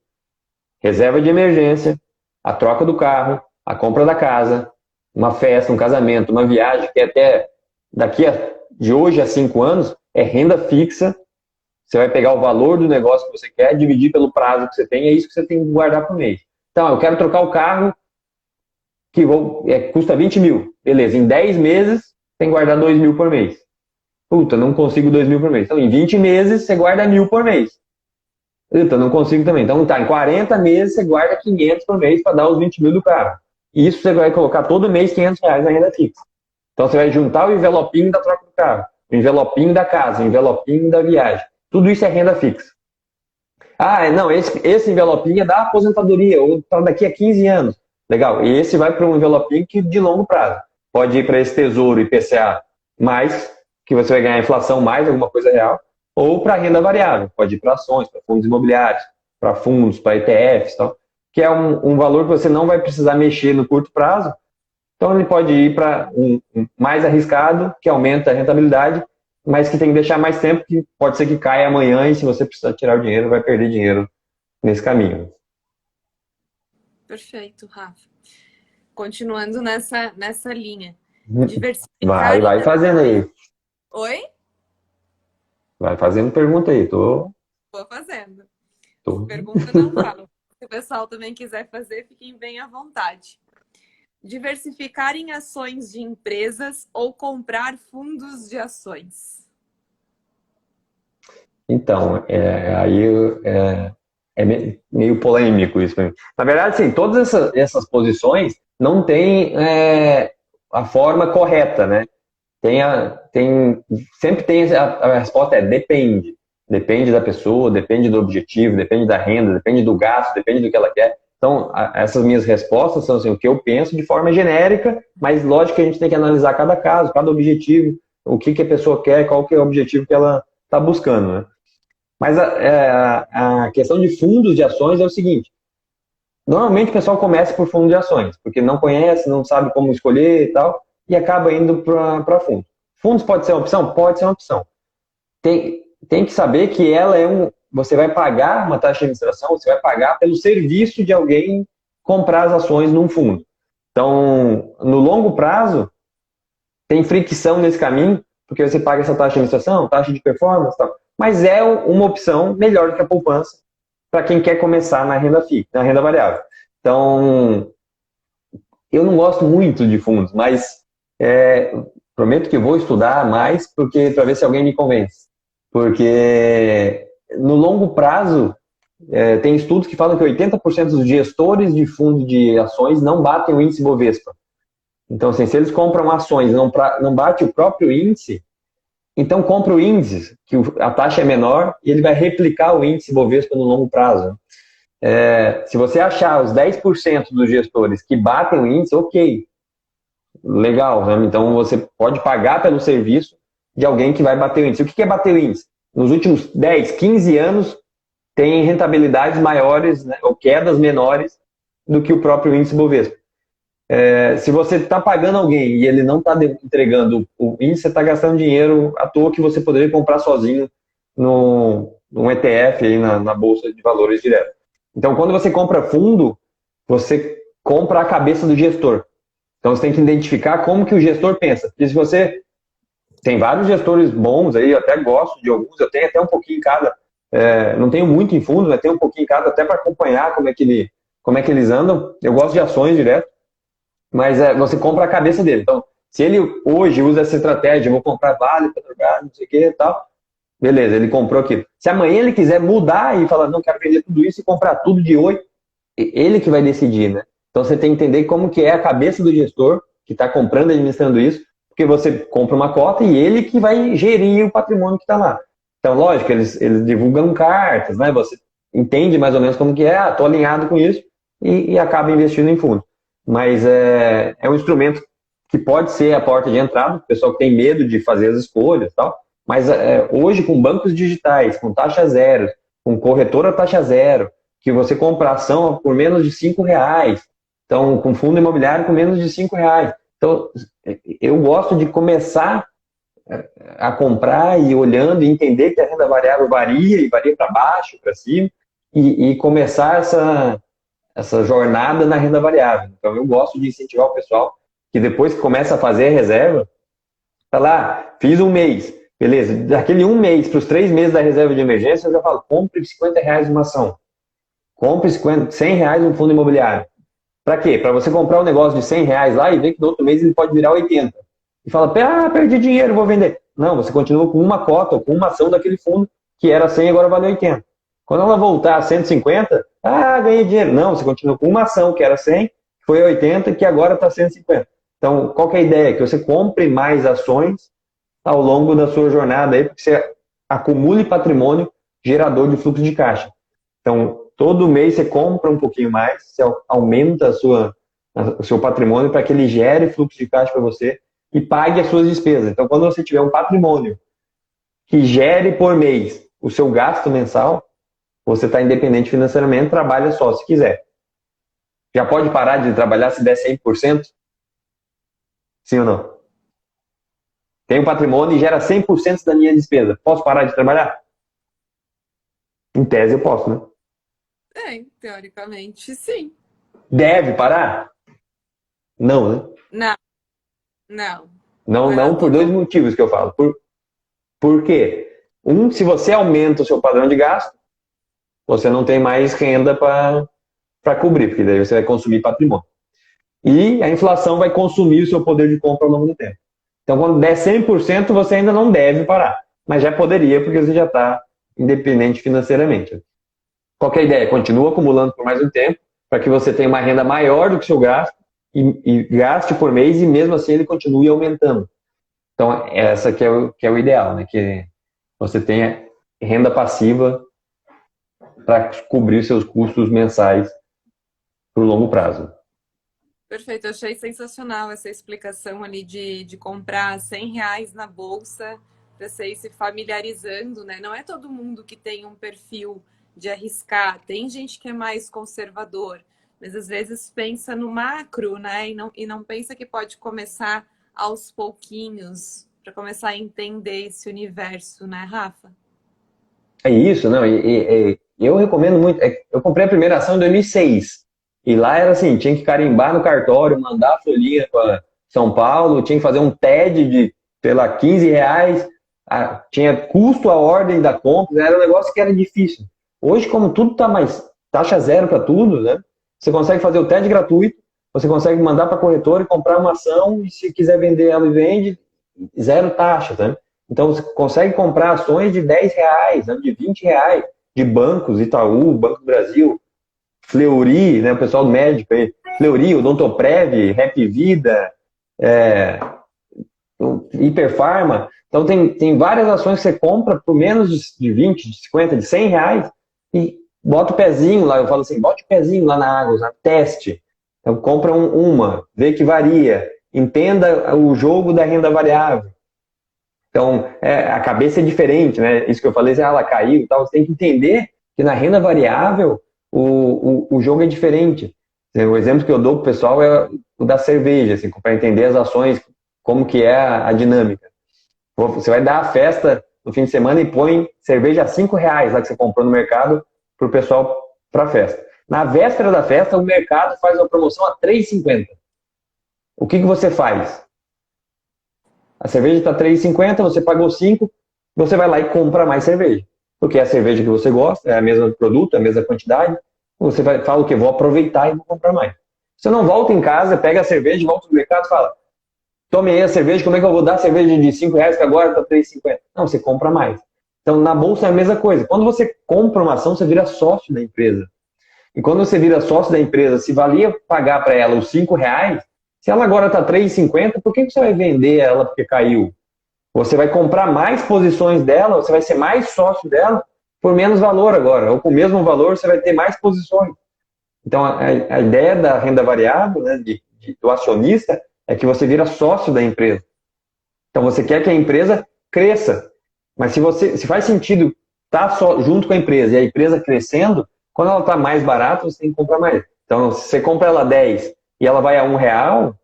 reserva de emergência, a troca do carro, a compra da casa, uma festa, um casamento, uma viagem, que até de hoje a 5 anos, é renda fixa. Você vai pegar o valor do negócio que você quer, dividir pelo prazo que você tem, é isso que você tem que guardar por mês. Então, eu quero trocar o carro que custa 20 mil. Beleza, em 10 meses, tem que guardar 2 mil por mês. Puta, não consigo 2 mil por mês. Então, em 20 meses, você guarda 1.000 por mês. Puta, não consigo também. Então, tá, em 40 meses, você guarda 500 por mês para dar os 20 mil do carro. E isso você vai colocar todo mês R$ 500 na renda fixa. Então, você vai juntar o envelopinho da troca do carro, o envelopinho da casa, o envelopinho da viagem. Tudo isso é renda fixa. Ah, não, esse envelopinho é da aposentadoria, ou para daqui a 15 anos. Legal, e esse vai para um envelopinho de longo prazo. Pode ir para esse tesouro IPCA mais, que você vai ganhar inflação mais, alguma coisa real, ou para renda variável. Pode ir para ações, para fundos imobiliários, para fundos, para ETFs, tal, que é um valor que você não vai precisar mexer no curto prazo. Então, ele pode ir para um mais arriscado, que aumenta a rentabilidade, mas que tem que deixar mais tempo, que pode ser que caia amanhã e se você precisar tirar o dinheiro, vai perder dinheiro nesse caminho. Perfeito, Rafa. Continuando nessa linha. Vai fazendo aí. Oi? Vai fazendo pergunta aí, Tô fazendo. Pergunta não falo. Se o pessoal também quiser fazer, fiquem bem à vontade. Diversificar em ações de empresas ou comprar fundos de ações? Então, aí é meio polêmico isso. Na verdade, sim, todas essas posições não têm a forma correta, né? Sempre tem a resposta depende. Depende da pessoa, depende do objetivo, depende da renda, depende do gasto, depende do que ela quer. Então, essas minhas respostas são assim, o que eu penso de forma genérica, mas lógico que a gente tem que analisar cada caso, cada objetivo, o que a pessoa quer, qual que é o objetivo que ela está buscando, né? Mas a questão de fundos de ações é o seguinte, normalmente o pessoal começa por fundo de ações, porque não conhece, não sabe como escolher e tal, e acaba indo para fundo. Fundos pode ser uma opção? Pode ser uma opção. Tem que saber que ela você vai pagar uma taxa de administração, você vai pagar pelo serviço de alguém comprar as ações num fundo. Então, no longo prazo, tem fricção nesse caminho, porque você paga essa taxa de administração, taxa de performance e tal. Mas é uma opção melhor do que a poupança para quem quer começar na renda fixa, na renda variável. Então, eu não gosto muito de fundos, mas prometo que vou estudar mais para ver se alguém me convence. Porque no longo prazo, tem estudos que falam que 80% dos gestores de fundo de ações não batem o índice Bovespa. Então, assim, se eles compram ações e não bate o próprio índice, então compra o índice, que a taxa é menor, e ele vai replicar o índice Bovespa no longo prazo. Se você achar os 10% dos gestores que batem o índice, ok, legal, né? Então você pode pagar pelo serviço de alguém que vai bater o índice. O que é bater o índice? Nos últimos 10, 15 anos, tem rentabilidades maiores, né, ou quedas menores do que o próprio índice Bovespa. Se você está pagando alguém e ele não está entregando o índice, você está gastando dinheiro à toa que você poderia comprar sozinho num ETF aí na Bolsa de Valores direto. Então, quando você compra fundo, você compra a cabeça do gestor. Então, você tem que identificar como que o gestor pensa. Porque se você... Tem vários gestores bons aí, eu até gosto de alguns, eu tenho até um pouquinho em cada. Não tenho muito em fundo, mas tenho um pouquinho em cada, até para acompanhar como é que eles andam. Eu gosto de ações direto, mas você compra a cabeça dele. Então, se ele hoje usa essa estratégia, vou comprar Vale, Petrobras, não sei o que e tal, beleza, ele comprou aquilo. Se amanhã ele quiser mudar e falar, não, quero vender tudo isso e comprar tudo de hoje, ele que vai decidir, né? Então, você tem que entender como que é a cabeça do gestor que está comprando e administrando isso, porque você compra uma cota e ele que vai gerir o patrimônio que está lá. Então, lógico, eles divulgam cartas, né? Você entende mais ou menos como que é, estou alinhado com isso e acaba investindo em fundo. Mas é um instrumento que pode ser a porta de entrada, o pessoal que tem medo de fazer as escolhas e tal, mas hoje com bancos digitais, com taxa zero, com corretora taxa zero, que você compra ação por menos de R$ 5. Então, com fundo imobiliário com menos de R$ 5. Então, eu gosto de começar a comprar e olhando e entender que a renda variável varia, e varia para baixo, para cima, e começar essa jornada na renda variável. Então, eu gosto de incentivar o pessoal que depois que começa a fazer a reserva, tá lá, fiz um mês, beleza, daquele um mês para os 3 meses da reserva de emergência, eu já falo, compre R$ 50 uma ação, compre R$ 100 um fundo imobiliário. Para quê? Para você comprar um negócio de R$ 100 lá e ver que no outro mês ele pode virar 80. E fala, perdi dinheiro, vou vender. Não, você continua com uma cota ou com uma ação daquele fundo que era 100 e agora vale 80. Quando ela voltar a 150, ganhei dinheiro. Não, você continua com uma ação que era 100, que foi 80 e que agora está 150. Então, qual que é a ideia? Que você compre mais ações ao longo da sua jornada aí, porque você acumule patrimônio gerador de fluxo de caixa. Então, todo mês você compra um pouquinho mais, você aumenta o seu patrimônio para que ele gere fluxo de caixa para você e pague as suas despesas. Então, quando você tiver um patrimônio que gere por mês o seu gasto mensal, você está independente financeiramente, trabalha só se quiser. Já pode parar de trabalhar se der 100%? Sim ou não? Tenho patrimônio e gera 100% da minha despesa. Posso parar de trabalhar? Em tese eu posso, né? Teoricamente, sim. Deve parar? Não, né? Não. Não por dois motivos que eu falo. Por quê? Se você aumenta o seu padrão de gasto, você não tem mais renda para cobrir, porque daí você vai consumir patrimônio. E a inflação vai consumir o seu poder de compra ao longo do tempo. Então, quando der 100%, você ainda não deve parar. Mas já poderia, porque você já está independente financeiramente. Qual que é a ideia? Continua acumulando por mais um tempo, para que você tenha uma renda maior do que o seu gasto, e gaste por mês, e mesmo assim ele continue aumentando. Então, essa que é o ideal, né? Que você tenha renda passiva para cobrir seus custos mensais por longo prazo. Perfeito, eu achei sensacional essa explicação ali de comprar R$ 100 na bolsa, para você ir se familiarizando, né? Não é todo mundo que tem um perfil de arriscar, tem gente que é mais conservador, mas às vezes pensa no macro, né? E não pensa que pode começar aos pouquinhos, para começar a entender esse universo, né, Rafa? É isso, não, eu recomendo muito. Eu comprei a primeira ação em 2006, e lá era assim, tinha que carimbar no cartório, mandar a folhinha para São Paulo, tinha que fazer um TED de, sei lá, R$ 15, tinha custo a ordem da compra, era um negócio que era difícil. Hoje, como tudo está mais taxa zero para tudo, né? Você consegue fazer o TED gratuito, você consegue mandar para a corretora e comprar uma ação, e se quiser vender ela e vende, zero taxa, né? Então, você consegue comprar ações de R$ 10, de R$ 20, de bancos, Itaú, Banco do Brasil, Fleury, né, o pessoal do médico aí, Fleury, Odontoprev, Hapvida, Hiperfarma. Então, tem várias ações que você compra por menos de 20, de 50, de R$ 100 e bota o pezinho lá. Eu falo assim, bota o pezinho lá na água, teste. Então, compra uma, vê que varia, entenda o jogo da renda variável. Então, a cabeça é diferente, né? Isso que eu falei, ela caiu e tal. Você tem que entender que na renda variável o jogo é diferente. O exemplo que eu dou para o pessoal é o da cerveja, assim, para entender as ações, como que é a dinâmica. Você vai dar a festa no fim de semana e põe cerveja a R$ 5 lá que você comprou no mercado para o pessoal para a festa. Na véspera da festa, o mercado faz uma promoção a R$ 3,50. O que você faz? A cerveja está R$ 3,50, você pagou 5, você vai lá e compra mais cerveja. Porque é a cerveja que você gosta, é a mesma produto, é a mesma quantidade. Você fala o quê? Vou aproveitar e vou comprar mais. Você não volta em casa, pega a cerveja, volta no mercado e fala, tome aí a cerveja, como é que eu vou dar a cerveja de R$ 5 que agora está R$ 3,50? Não, você compra mais. Então, na bolsa é a mesma coisa. Quando você compra uma ação, você vira sócio da empresa. E quando você vira sócio da empresa, se valia pagar para ela os R$ 5, se ela agora está R$ 3,50, por que você vai vender ela porque caiu? Você vai comprar mais posições dela, você vai ser mais sócio dela por menos valor agora. Ou com o mesmo valor, você vai ter mais posições. Então, a ideia da renda variável, né, do acionista, é que você vira sócio da empresa. Então, você quer que a empresa cresça. Mas se faz sentido estar só junto com a empresa e a empresa crescendo, Quando ela está mais barata, você tem que comprar mais. Então, se você compra ela 10 e ela vai a R$ 1,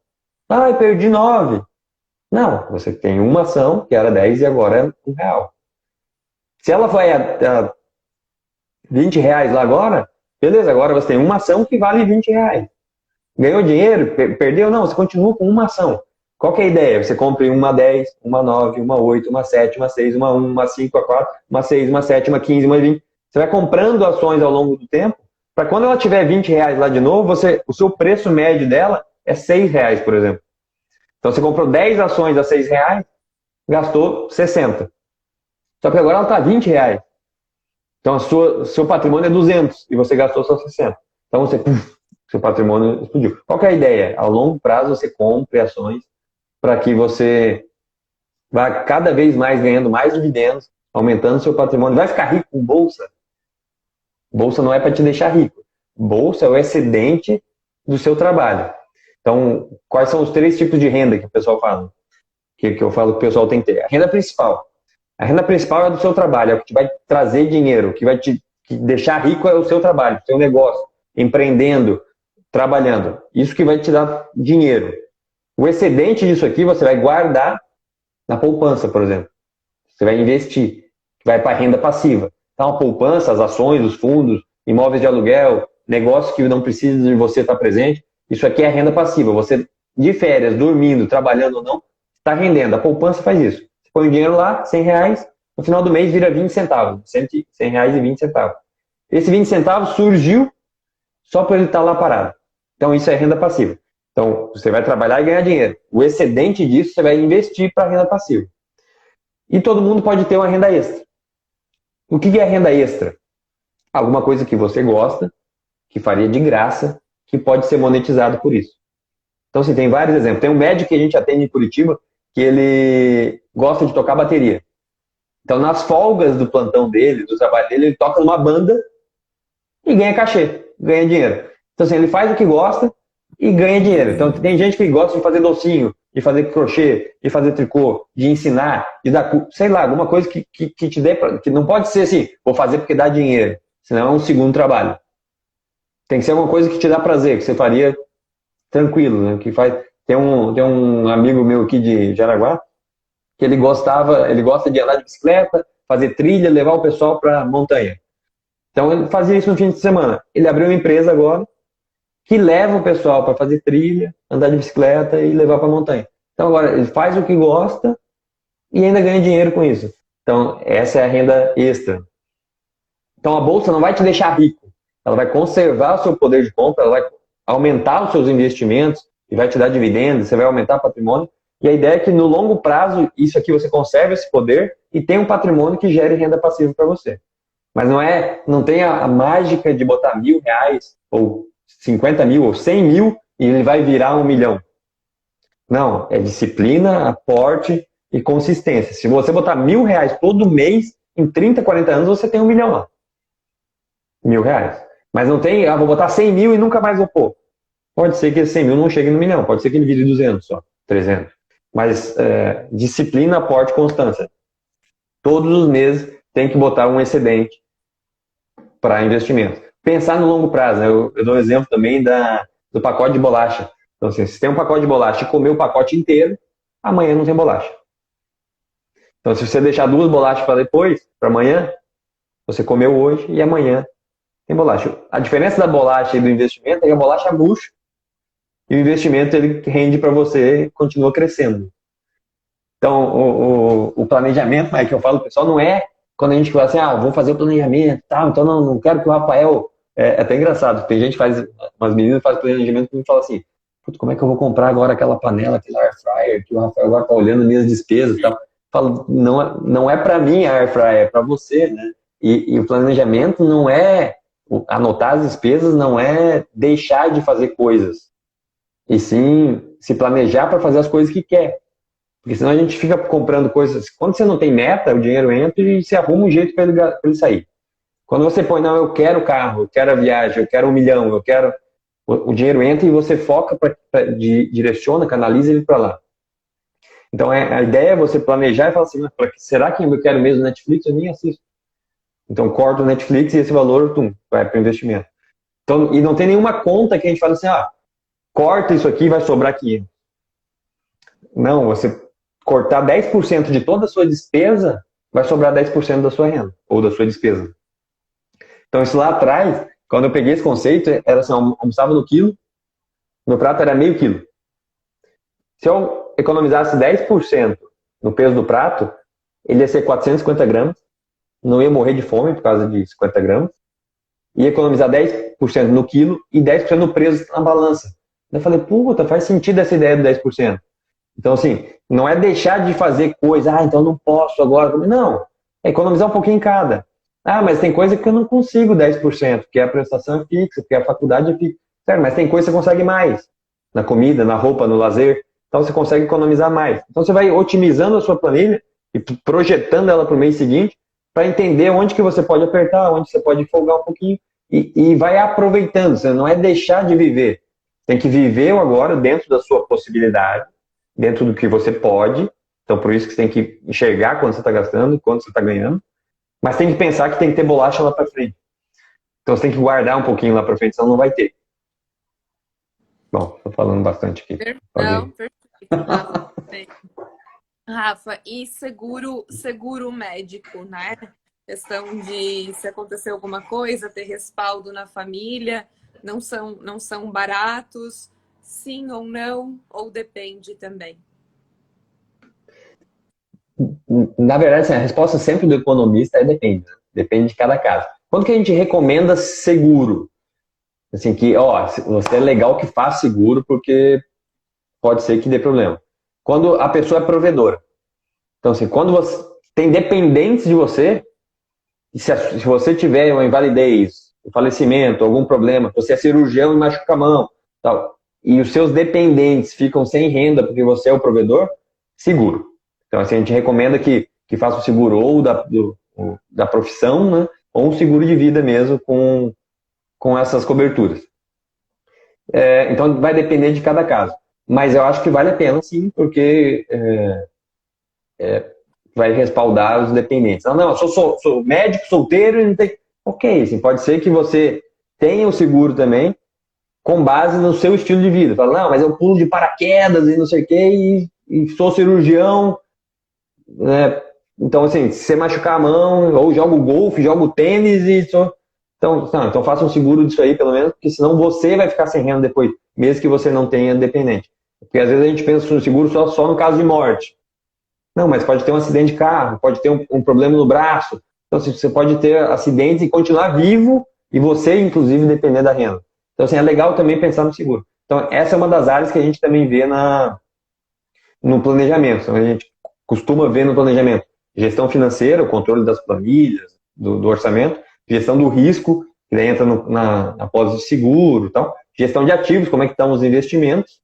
eu perdi 9. Não, você tem uma ação que era 10 e agora é R$ 1. Se ela vai a R$ 20 lá agora, beleza, agora você tem uma ação que vale R$ 20. Ganhou dinheiro? Perdeu? Não, você continua com uma ação. Qual que é a ideia? Você compra uma 10, uma 9, uma 8, uma 7, uma 6, uma 1, uma 5, uma 4, uma 6, uma 7, uma 15, uma 20. Você vai comprando ações ao longo do tempo, para quando ela tiver R$ 20 lá de novo, o seu preço médio dela é R$ 6, por exemplo. Então você comprou 10 ações a R$ 6, gastou 60. Só que agora ela está R$ 20. Então seu patrimônio é 200 e você gastou só 60. Então seu patrimônio explodiu. Qual que é a ideia? Ao longo prazo você compre ações para que você vá cada vez mais ganhando mais dividendos, aumentando seu patrimônio. Vai ficar rico com bolsa? Bolsa não é para te deixar rico. Bolsa é o excedente do seu trabalho. Então, quais são os 3 tipos de renda que o pessoal fala? Que eu falo que o pessoal tem que ter. A renda principal. A renda principal é do seu trabalho, é o que te vai trazer dinheiro, o que vai te deixar rico é o seu trabalho, o seu negócio, empreendendo, trabalhando. Isso que vai te dar dinheiro. O excedente disso aqui você vai guardar na poupança, por exemplo. Você vai investir, vai para a renda passiva. Então, a poupança, as ações, os fundos, imóveis de aluguel, negócio que não precisa de você estar presente, isso aqui é renda passiva. Você, de férias, dormindo, trabalhando ou não, está rendendo. A poupança faz isso. Você põe o dinheiro lá, R$ 100, no final do mês vira 20 centavos. R$ 100,20. Esse 20 centavos surgiu só para ele estar lá parado. Então, isso é renda passiva. Então, você vai trabalhar e ganhar dinheiro. O excedente disso, você vai investir para renda passiva. E todo mundo pode ter uma renda extra. O que é renda extra? Alguma coisa que você gosta, que faria de graça, que pode ser monetizado por isso. Então, assim, tem vários exemplos. Tem um médico que a gente atende em Curitiba, que ele gosta de tocar bateria. Então, nas folgas do plantão dele, do trabalho dele, ele toca numa banda e ganha cachê, ganha dinheiro. Então, assim, ele faz o que gosta e ganha dinheiro. Então, tem gente que gosta de fazer docinho, de fazer crochê, de fazer tricô, de ensinar, de dar, sei lá, alguma coisa que te dê, que não pode ser assim, vou fazer porque dá dinheiro, senão é um segundo trabalho. Tem que ser alguma coisa que te dá prazer, que você faria tranquilo, né? Que faz, tem um amigo meu aqui de Jaraguá, que ele gosta de andar de bicicleta, fazer trilha, levar o pessoal para montanha. Então ele fazia isso no fim de semana. Ele abriu uma empresa agora, que leva o pessoal para fazer trilha, andar de bicicleta e levar para a montanha. Então agora ele faz o que gosta e ainda ganha dinheiro com isso. Então essa é a renda extra. Então a bolsa não vai te deixar rico, ela vai conservar o seu poder de compra, ela vai aumentar os seus investimentos e vai te dar dividendos, você vai aumentar o patrimônio. E a ideia é que no longo prazo isso aqui você conserve esse poder e tenha um patrimônio que gere renda passiva para você. Mas não tem a mágica de botar R$ 1.000 ou 50 mil ou 100 mil e ele vai virar 1 milhão. Não, é disciplina, aporte e consistência. Se você botar R$ 1.000 todo mês, em 30, 40 anos você tem 1 milhão lá. R$ 1.000. Mas não tem, vou botar 100 mil e nunca mais vou pôr. Pode ser que esse 100 mil não chegue no milhão, pode ser que ele vire 200 só, 300. Mas disciplina, aporte e constância. Todos os meses tem que botar um excedente para investimento. Pensar no longo prazo, né? Eu dou um exemplo também do pacote de bolacha. Então, assim, se tem um pacote de bolacha e comer o pacote inteiro, amanhã não tem bolacha. Então, se você deixar 2 bolachas para depois, para amanhã, você comeu hoje e amanhã tem bolacha. A diferença da bolacha e do investimento é que a bolacha murcha e o investimento ele rende para você e continua crescendo. Então, o planejamento, que eu falo, pessoal, não é quando a gente fala assim, vou fazer o planejamento, então não quero que o Rafael... É até engraçado, tem gente que faz, umas meninas fazem planejamento e me fala assim, como é que eu vou comprar agora aquela panela, aquele air fryer, que o Rafael agora está olhando minhas despesas e tal. Falo, não é para mim a air fryer, é para você, né? E o planejamento não é, anotar as despesas não é deixar de fazer coisas, e sim se planejar para fazer as coisas que quer. Porque senão a gente fica comprando coisas, quando você não tem meta, o dinheiro entra e você arruma um jeito para ele sair. Quando você põe, não, eu quero o carro, eu quero a viagem, eu quero 1 milhão, eu quero... O dinheiro entra e você foca, direciona, canaliza ele para lá. Então a ideia é você planejar e falar assim, será que eu quero mesmo Netflix? Eu nem assisto. Então, corta o Netflix e esse valor, vai para o investimento. Então, e não tem nenhuma conta que a gente fala assim, corta isso aqui, vai sobrar aqui. Não, você cortar 10% de toda a sua despesa, vai sobrar 10% da sua renda, ou da sua despesa. Então, isso lá atrás, quando eu peguei esse conceito, era assim, eu almoçava no quilo, meu prato era meio quilo. Se eu economizasse 10% no peso do prato, ele ia ser 450 gramas, não ia morrer de fome por causa de 50 gramas, ia economizar 10% no quilo e 10% no peso na balança. Eu falei, puta, faz sentido essa ideia do 10%. Então, assim, não é deixar de fazer coisa, então não posso agora. Não, é economizar um pouquinho em cada. Mas tem coisa que eu não consigo 10%, porque a prestação é fixa, porque a faculdade é fixa. Certo, mas tem coisa que você consegue mais. Na comida, na roupa, no lazer. Então, você consegue economizar mais. Então, você vai otimizando a sua planilha e projetando ela para o mês seguinte para entender onde que você pode apertar, onde você pode folgar um pouquinho e vai aproveitando. Você não é deixar de viver. Tem que viver o agora dentro da sua possibilidade, dentro do que você pode. Então, por isso que você tem que enxergar quanto você está gastando e quanto você está ganhando. Mas tem que pensar que tem que ter bolacha lá para frente. Então, você tem que guardar um pouquinho lá para frente, senão não vai ter. Bom, estou falando bastante aqui. Não, perfeito, Rafa. Rafa, e seguro médico, né? Questão de se acontecer alguma coisa, ter respaldo na família, não são baratos, sim ou não, ou depende também? Na verdade, assim, a resposta sempre do economista é depende. Né? Depende de cada caso. Quando que a gente recomenda seguro? Assim, que, você é legal que faça seguro porque pode ser que dê problema. Quando a pessoa é provedora. Então, assim, quando você tem dependentes de você, se você tiver uma invalidez, um falecimento, algum problema, você é cirurgião e machuca a mão, tal, e os seus dependentes ficam sem renda porque você é o provedor, seguro. Então, assim, a gente recomenda que faça o seguro ou da profissão, né, ou um seguro de vida mesmo com essas coberturas. Então, vai depender de cada caso. Mas eu acho que vale a pena, sim, porque vai respaldar os dependentes. Não, eu sou médico, solteiro e não tem... Ok, assim, pode ser que você tenha o seguro também com base no seu estilo de vida. Fala, não, mas eu pulo de paraquedas e não sei o quê e sou cirurgião, né? Então, assim, se você machucar a mão, ou jogo golfe, jogo tênis e sou... Então faça um seguro disso aí, pelo menos, porque senão você vai ficar sem renda depois, mesmo que você não tenha dependente. Porque às vezes a gente pensa no seguro só no caso de morte. Não, mas pode ter um acidente de carro, pode ter um problema no braço. Então, assim, você pode ter acidentes e continuar vivo e você, inclusive, depender da renda. Então, assim, é legal também pensar no seguro. Então, essa é uma das áreas que a gente também vê no planejamento. Então, a gente costuma ver no planejamento gestão financeira, o controle das planilhas, do orçamento, gestão do risco, que daí entra na pólice de seguro, tal, gestão de ativos, como é que estão os investimentos,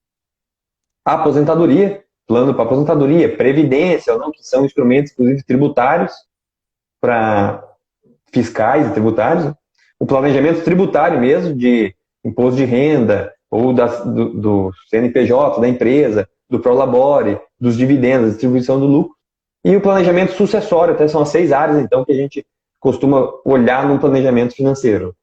a aposentadoria, plano para aposentadoria, previdência, ou não, que são instrumentos, inclusive, tributários, para fiscais e tributários, o planejamento tributário mesmo, de imposto de renda, ou do CNPJ, da empresa, do Prolabore, dos dividendos, distribuição do lucro, e o planejamento sucessório, até são as 6 áreas, então, que a gente costuma olhar no planejamento financeiro.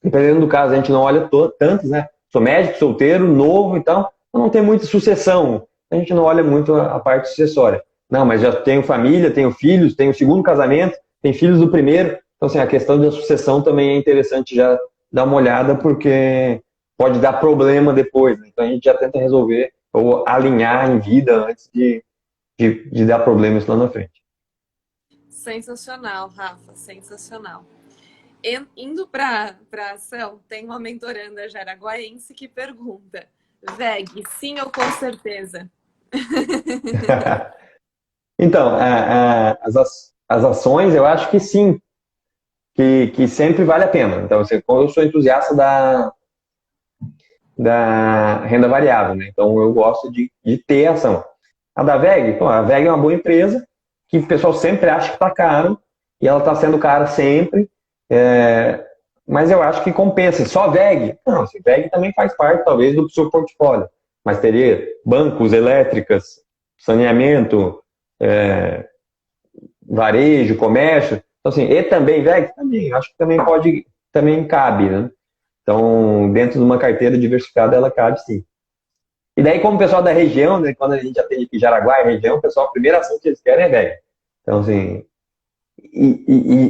Dependendo do caso, a gente não olha tantos, né? Sou médico, solteiro, novo e tal, não tem muita sucessão, a gente não olha muito a parte sucessória. Não, mas já tenho família, tenho filhos, tenho o segundo casamento, tenho filhos do primeiro, então, assim, a questão da sucessão também é interessante já dar uma olhada, porque pode dar problema depois, né? Então a gente já tenta resolver ou alinhar em vida antes de dar problemas lá na frente. Sensacional, Rafa, sensacional. Indo para a ação, tem uma mentoranda jaraguaense que pergunta: VEG, sim ou com certeza? Então, as ações, eu acho que sim, que sempre vale a pena. Então, eu sou entusiasta da renda variável, né? Então, eu gosto de ter ação. A da VEG, a VEG é uma boa empresa, que o pessoal sempre acha que está caro, e ela está sendo cara sempre, mas eu acho que compensa. Só VEG? Não, VEG também faz parte, talvez, do seu portfólio, mas teria bancos, elétricas, saneamento, varejo, comércio, Então, assim, e também VEG? Também, acho que também pode, também cabe, né? Então, dentro de uma carteira diversificada, ela cabe sim. E daí, como o pessoal da região, né, quando a gente atende aqui Jaraguá e região, o pessoal, a primeira ação que eles querem é VEG. Então, assim,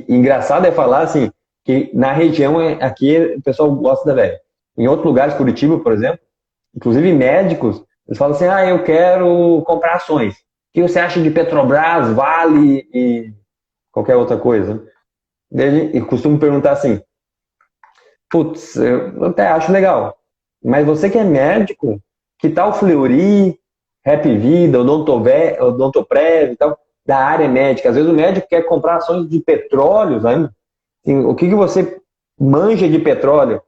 engraçado é falar, assim, que na região, aqui, o pessoal gosta da VEG. Em outros lugares, Curitiba, por exemplo, inclusive médicos, eles falam assim, eu quero comprar ações. O que você acha de Petrobras, Vale e qualquer outra coisa? E costumo perguntar assim, putz, eu até acho legal, mas você que é médico, que tal Fleury, Rap Vida, Odontoprev e tal, da área médica? Às vezes o médico quer comprar ações de petróleo, sabe? Assim, o que você manja de petróleo?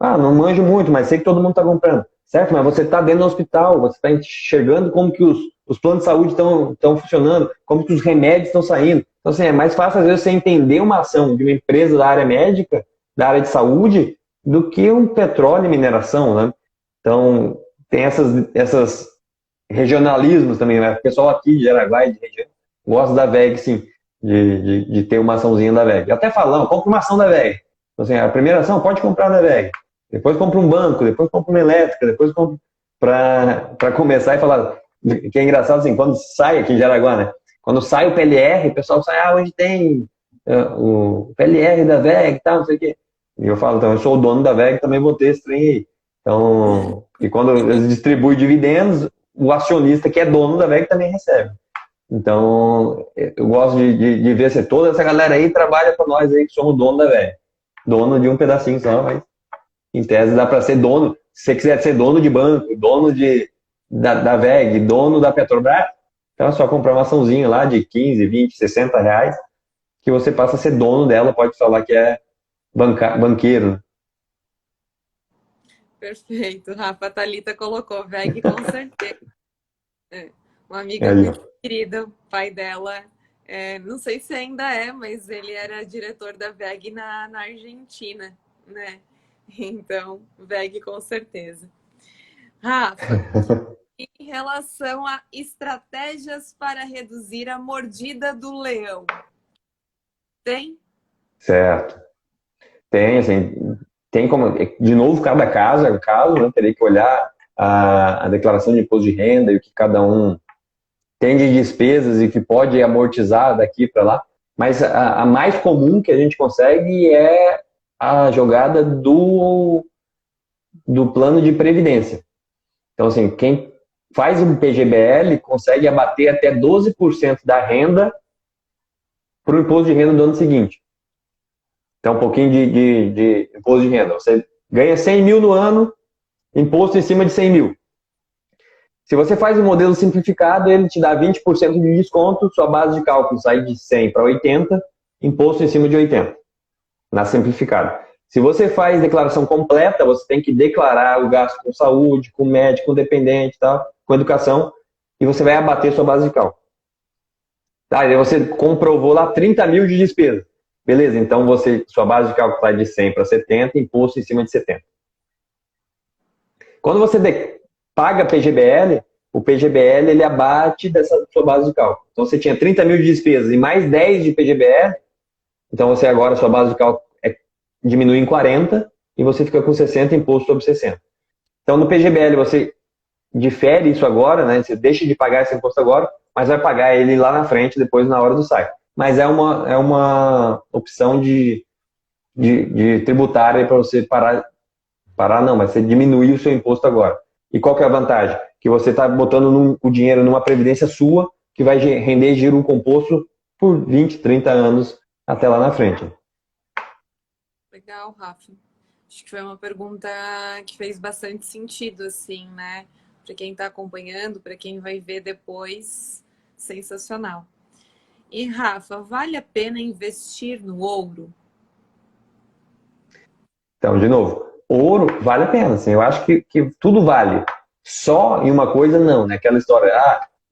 Não manjo muito, mas sei que todo mundo está comprando. Certo? Mas você está dentro do hospital, você está enxergando como que os planos de saúde estão funcionando, como que os remédios estão saindo. Então, assim, é mais fácil, às vezes, você entender uma ação de uma empresa da área médica, da área de saúde, do que um petróleo e mineração, né? Então, tem essas regionalismos também, né? O pessoal aqui de Jaraguá e de região gosta da VEG, sim, de ter uma açãozinha da VEG. Até falam, compra uma ação da VEG. Então, assim, a primeira ação pode comprar da VEG. Depois compra um banco, depois compra uma elétrica, depois compra para começar e falar. Que é engraçado assim, quando sai aqui em Jaraguá, né? Quando sai o PLR, o pessoal sai, onde tem o PLR da VEG e tal, não sei o quê. E eu falo, então, eu sou o dono da VEG, também vou ter esse trem aí. Então, e quando eles distribuem dividendos, o acionista que é dono da VEG também recebe. Então, eu gosto de ver se toda essa galera aí trabalha para nós aí que somos dono da VEG. Dono de um pedacinho só, mas em tese dá para ser dono. Se você quiser ser dono de banco, dono da VEG, dono da Petrobras, então é só comprar uma açãozinha lá de 15, 20, 60 reais, que você passa a ser dono dela, pode falar que é banqueiro. Perfeito, Rafa. A Thalita colocou VEG com certeza. Uma amiga Aí, muito querida, o pai dela, não sei se ainda é, mas ele era diretor da VEG na Argentina, né? Então, VEG com certeza. Rafa, em relação a estratégias para reduzir a mordida do leão, tem? certo. Tem, assim, tem como, de novo, cada caso é um caso, né? Teria que olhar a declaração de imposto de renda e o que cada um tem de despesas e que pode amortizar daqui para lá. Mas a mais comum que a gente consegue é a jogada do plano de previdência. Então, assim, quem faz um PGBL consegue abater até 12% da renda para o imposto de renda do ano seguinte. Então, um pouquinho de imposto de renda. Você ganha 100 mil no ano, imposto em cima de 100 mil. Se você faz um modelo simplificado, ele te dá 20% de desconto, sua base de cálculo sai de 100 para 80, imposto em cima de 80, na simplificada. Se você faz declaração completa, você tem que declarar o gasto com saúde, com médico, com dependente, tá? Com educação, e você vai abater sua base de cálculo. Tá? E aí você comprovou lá 30 mil de despesa. Beleza, então sua base de cálculo sai de 100 para 70, imposto em cima de 70. Quando você paga PGBL, o PGBL ele abate dessa sua base de cálculo. Então você tinha 30 mil de despesas e mais 10 de PGBL, então você agora, sua base de cálculo diminui em 40 e você fica com 60, imposto sobre 60. Então no PGBL você difere isso agora, né? Você deixa de pagar esse imposto agora, mas vai pagar ele lá na frente, depois na hora do saque. Mas é uma opção de tributária para você parar não, mas você diminuir o seu imposto agora. E qual que é a vantagem? Que você está botando o dinheiro numa previdência sua, que vai render giro composto por 20, 30 anos até lá na frente. Legal, Rafa. Acho que foi uma pergunta que fez bastante sentido, assim, né? Para quem está acompanhando, para quem vai ver depois, sensacional. E, Rafa, vale a pena investir no ouro? Então, de novo, ouro vale a pena. Assim, eu acho que tudo vale. Só em uma coisa, não. Né? Aquela história,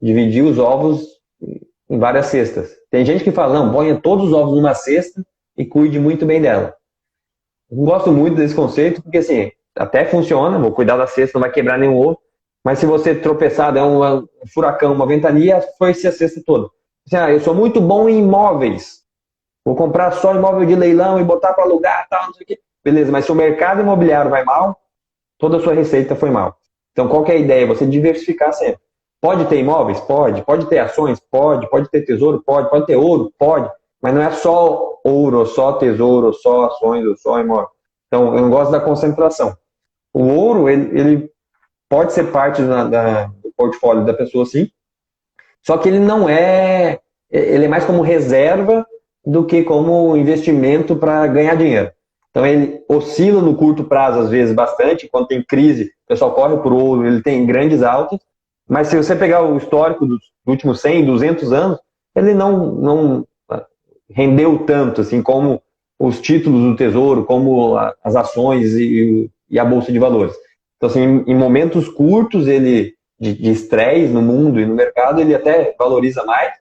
dividir os ovos em várias cestas. Tem gente que fala, não, ponha todos os ovos numa cesta e cuide muito bem dela. Eu não gosto muito desse conceito, porque assim, até funciona, vou cuidar da cesta, não vai quebrar nenhum ovo, mas se você tropeçar, der um furacão, uma ventania, foi-se a cesta toda. Assim, eu sou muito bom em imóveis. Vou comprar só imóvel de leilão e botar para alugar, tal, não sei o quê. Beleza, mas se o mercado imobiliário vai mal, toda a sua receita foi mal. Então, qual que é a ideia? Você diversificar sempre. Pode ter imóveis? Pode. Pode ter ações? Pode. Pode ter tesouro? Pode. Pode ter ouro? Pode. Mas não é só ouro, ou só tesouro, ou só ações, ou só imóvel. Então, eu não gosto da concentração. O ouro, ele pode ser parte do portfólio da pessoa, sim, só que ele não é, ele é mais como reserva do que como investimento para ganhar dinheiro. Então ele oscila no curto prazo, às vezes, bastante. Quando tem crise, o pessoal corre por ouro, ele tem grandes altas. Mas se você pegar o histórico dos últimos 100, 200 anos, ele não rendeu tanto, assim, como os títulos do Tesouro, como as ações e a Bolsa de Valores. Então, assim, em momentos curtos, ele de estresse no mundo e no mercado, ele até valoriza mais,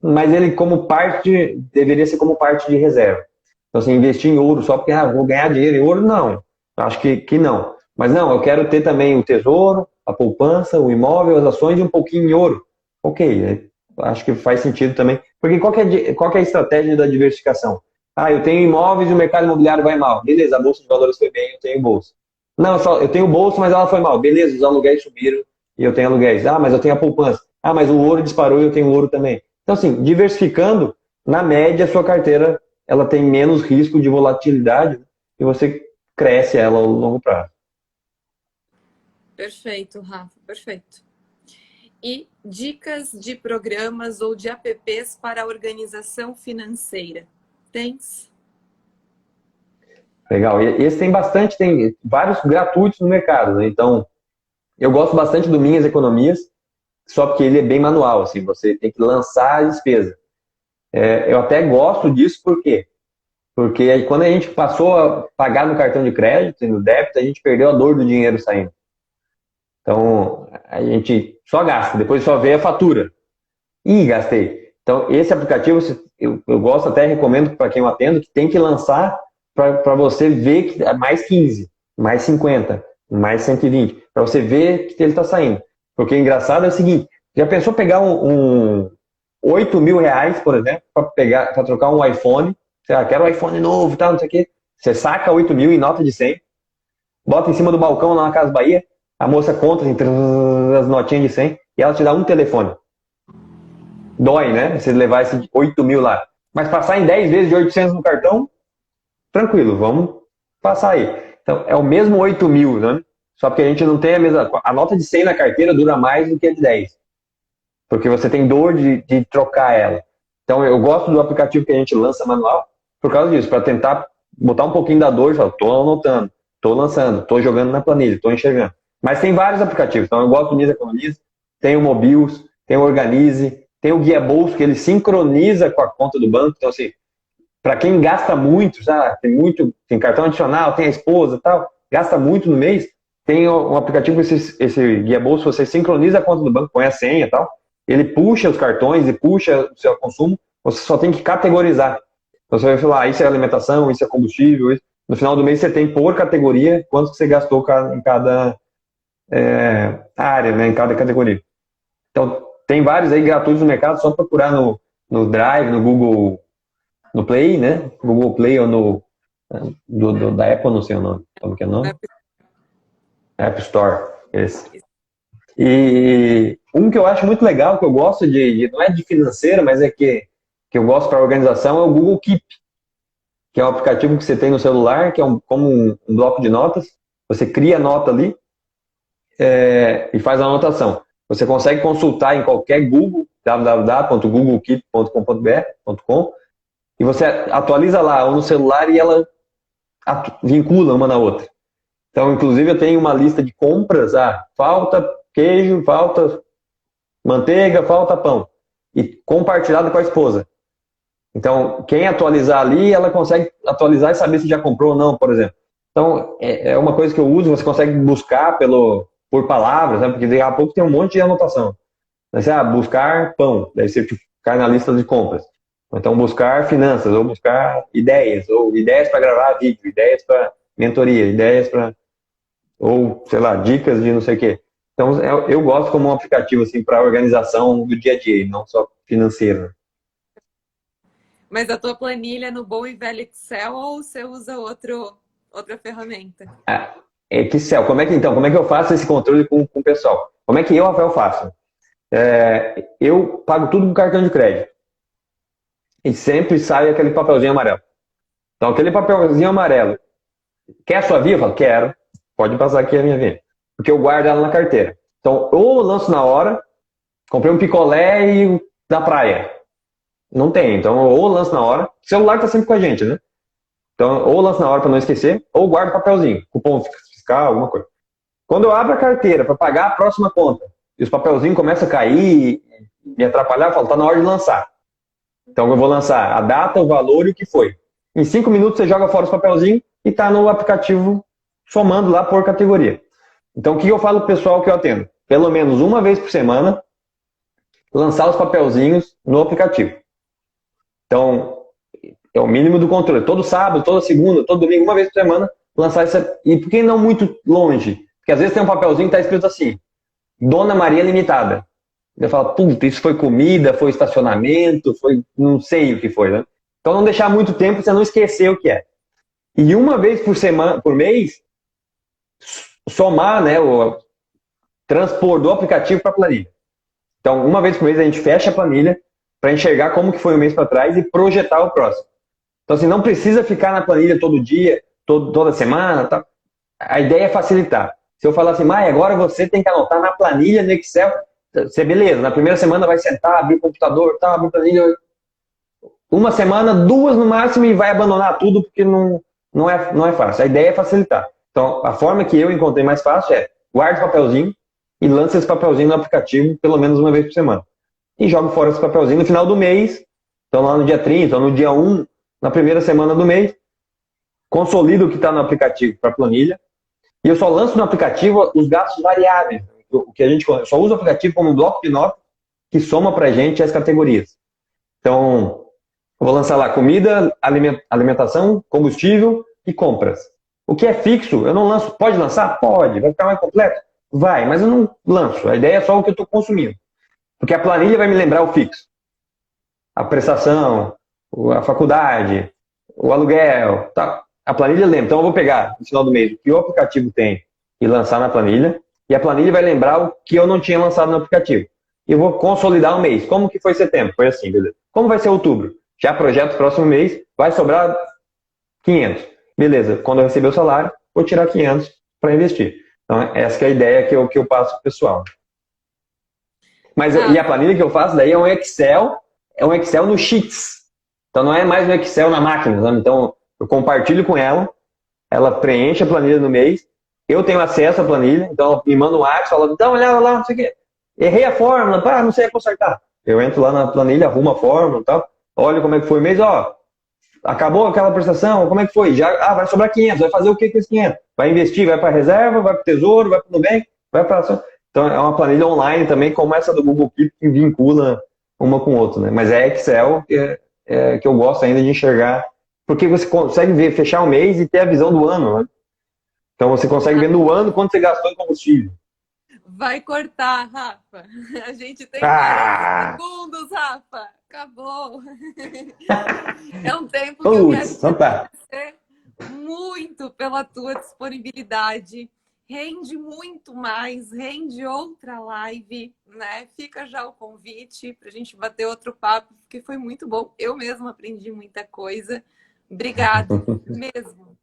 mas ele como parte, deveria ser como parte de reserva. Então, assim, investir em ouro só porque, vou ganhar dinheiro em ouro, não. Acho que não. Mas não, eu quero ter também o tesouro, a poupança, o imóvel, as ações e um pouquinho em ouro. Ok, acho que faz sentido também. Porque qual que é a estratégia da diversificação? Eu tenho imóveis e o mercado imobiliário vai mal. Beleza, a Bolsa de Valores foi bem, eu tenho bolsa. Não, eu tenho bolsa, mas ela foi mal. Beleza, os aluguéis subiram e eu tenho aluguéis. Mas eu tenho a poupança. Mas o ouro disparou e eu tenho ouro também. Então, assim, diversificando, na média, a sua carteira ela tem menos risco de volatilidade, né? E você cresce ela ao longo prazo. Perfeito, Rafa, perfeito. E dicas de programas ou de apps para a organização financeira? Tens? Legal. E esse tem vários gratuitos no mercado, né? Então, eu gosto bastante do Minhas Economias, só que ele é bem manual, assim, você tem que lançar a despesa. Eu até gosto disso, por quê? Porque aí, quando a gente passou a pagar no cartão de crédito e no débito, a gente perdeu a dor do dinheiro saindo. Então, a gente só gasta, depois só vê a fatura. Ih, gastei. Então, esse aplicativo, eu gosto, até recomendo para quem eu atendo, que tem que lançar para você ver que é mais 15, mais 50, mais 120, para você ver que ele está saindo. Porque o engraçado é o seguinte, já pensou pegar um 8 mil reais, por exemplo, para trocar um iPhone, quero um iPhone novo, tal, não sei o quê. Você saca 8 mil em nota de 100, bota em cima do balcão lá na Casa Bahia, a moça conta assim, as notinhas de 100 e ela te dá um telefone. Dói, né? Você levar esse 8 mil lá. Mas passar em 10 vezes de 800 no cartão, tranquilo, vamos passar aí. Então, é o mesmo 8 mil, né? Só porque a gente não tem a mesma... A nota de 100 na carteira dura mais do que a de 10. Porque você tem dor de trocar ela. Então, eu gosto do aplicativo que a gente lança manual por causa disso, para tentar botar um pouquinho da dor e falar, tô anotando, tô lançando, tô jogando na planilha, tô enxergando. Mas tem vários aplicativos. Então, eu gosto do Minhas Economias, tem o Mobius, tem o Organize, tem o Guia Bolso, que ele sincroniza com a conta do banco. Então, assim, para quem gasta muito, tem cartão adicional, tem a esposa e tal, gasta muito no mês, tem um aplicativo, esse Guia Bolso, você sincroniza a conta do banco, põe a senha e tal, ele puxa os cartões e puxa o seu consumo, você só tem que categorizar. Então, você vai falar, isso é alimentação, isso é combustível, isso. No final do mês você tem por categoria quanto que você gastou em cada área, né, em cada categoria. Então, tem vários aí gratuitos no mercado, só procurar no Drive, no Google, no Play, né? Google Play ou da Apple, não sei o nome. Como que é o nome? App Store. Esse. E um que eu acho muito legal, que eu gosto não é de financeira, mas que eu gosto para organização, é o Google Keep, que é um aplicativo que você tem no celular, que é como um bloco de notas. Você cria a nota ali e faz a anotação. Você consegue consultar em qualquer Google, www.googlekeep.com.br, e você atualiza lá ou no celular e ela vincula uma na outra. Então, inclusive, eu tenho uma lista de compras. Falta queijo, falta manteiga, falta pão. E compartilhado com a esposa. Então, quem atualizar ali, ela consegue atualizar e saber se já comprou ou não, por exemplo. Então, é uma coisa que eu uso, você consegue buscar por palavras, né? Porque daqui a pouco tem um monte de anotação. Você, buscar pão, daí você cai na lista de compras. Ou então buscar finanças, ou buscar ideias para gravar vídeo, ideias para mentoria, ideias para, ou sei lá, dicas de não sei o quê. Então eu gosto como um aplicativo assim para organização do dia a dia, e não só financeiro. Mas a tua planilha é no bom e velho Excel ou você usa outra ferramenta? Ah, Excel, como é que eu faço esse controle com o pessoal? Como é que eu, Rafael, faço? Eu pago tudo com cartão de crédito. E sempre sai aquele papelzinho amarelo. Então, aquele papelzinho amarelo, quer a sua via? Eu falo, quero. Pode passar aqui a minha via. Porque eu guardo ela na carteira. Então, ou eu lanço na hora, comprei um picolé e na praia. Não tem. Então, ou eu lanço na hora. O celular tá sempre com a gente, né? Então, ou eu lanço na hora para não esquecer, ou guardo papelzinho, cupom fiscal, alguma coisa. Quando eu abro a carteira para pagar a próxima conta, e os papelzinhos começam a cair e me atrapalhar, eu falo, tá na hora de lançar. Então, eu vou lançar a data, o valor e o que foi. Em 5 minutos, você joga fora os papelzinhos e tá no aplicativo somando lá por categoria. Então, o que eu falo pro pessoal que eu atendo? Pelo menos uma vez por semana, lançar os papelzinhos no aplicativo. Então, é o mínimo do controle. Todo sábado, toda segunda, todo domingo, uma vez por semana, lançar essa. E por que não muito longe? Porque às vezes tem um papelzinho que está escrito assim: Dona Maria Limitada. Você fala, puta, isso foi comida, foi estacionamento, foi não sei o que foi, né? Então não deixar muito tempo para você não esquecer o que é. E uma vez por semana, por mês, somar, né, transpor do aplicativo para a planilha. Então, uma vez por mês a gente fecha a planilha para enxergar como que foi o mês para trás e projetar o próximo. Então, assim, não precisa ficar na planilha todo dia, toda semana, tá? A ideia é facilitar. Se eu falar assim, Mai, agora você tem que anotar na planilha no Excel, você, beleza, na primeira semana vai sentar, abrir o computador, tá, abrir a planilha. Uma semana, 2 no máximo, e vai abandonar tudo porque não é fácil. A ideia é facilitar. Então, a forma que eu encontrei mais fácil é guarde papelzinho e lance esse papelzinho no aplicativo pelo menos uma vez por semana. E jogo fora esse papelzinho no final do mês, então lá no dia 30, ou no dia 1, na primeira semana do mês, consolido o que está no aplicativo para a planilha, e eu só lanço no aplicativo os gastos variáveis, o que a gente só usa o aplicativo como um bloco de notas que soma para a gente as categorias. Então, eu vou lançar lá comida, alimentação, combustível e compras. O que é fixo, eu não lanço. Pode lançar? Pode. Vai ficar mais completo? Vai, mas eu não lanço. A ideia é só o que eu estou consumindo. Porque a planilha vai me lembrar o fixo. A prestação, a faculdade, o aluguel, tá. A planilha lembra. Então eu vou pegar no final do mês o que o aplicativo tem e lançar na planilha. E a planilha vai lembrar o que eu não tinha lançado no aplicativo. E eu vou consolidar o mês. Como que foi setembro? Foi assim, beleza. Como vai ser outubro? Já projeto o próximo mês, vai sobrar 500. Beleza, quando eu receber o salário, vou tirar 500 para investir. Então, essa que é a ideia que eu passo para o pessoal. Mas, e a planilha que eu faço daí é um Excel no Sheets. Então, não é mais um Excel na máquina. Sabe? Então, eu compartilho com ela preenche a planilha no mês, eu tenho acesso à planilha, então ela me manda um WhatsApp, fala, dá uma olhada lá, não sei o quê. Errei a fórmula, não sei consertar. Eu entro lá na planilha, arrumo a fórmula e tal, olho como é que foi o mês, acabou aquela prestação, como é que foi? Já, vai sobrar 500, vai fazer o que com esses 500? Vai investir, vai para reserva, vai para o tesouro, vai para o Nubank, vai para... Então é uma planilha online também, como essa do Google Keep, que vincula uma com outra, né? Mas é Excel que eu gosto ainda de enxergar, porque você consegue ver, fechar um mês e ter a visão do ano, né? Então você consegue ver no ano quanto você gastou em combustível. Vai cortar, Rafa. A gente tem 40 segundos, Rafa. Acabou. É um tempo que eu quero te agradecer muito pela tua disponibilidade. Rende muito mais, rende outra live, né? Fica já o convite para a gente bater outro papo, porque foi muito bom. Eu mesma aprendi muita coisa. Obrigada, mesmo.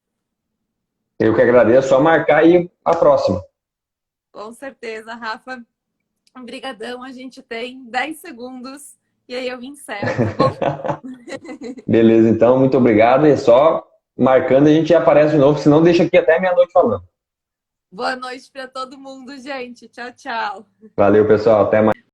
Eu que agradeço, só marcar aí a próxima. Com certeza, Rafa. Obrigadão, a gente tem 10 segundos e aí eu encerro, tá bom? Beleza, então, muito obrigado. E só marcando a gente já aparece de novo, senão deixa aqui até meia-noite falando. Boa noite para todo mundo, gente. Tchau, tchau. Valeu, pessoal. Até mais.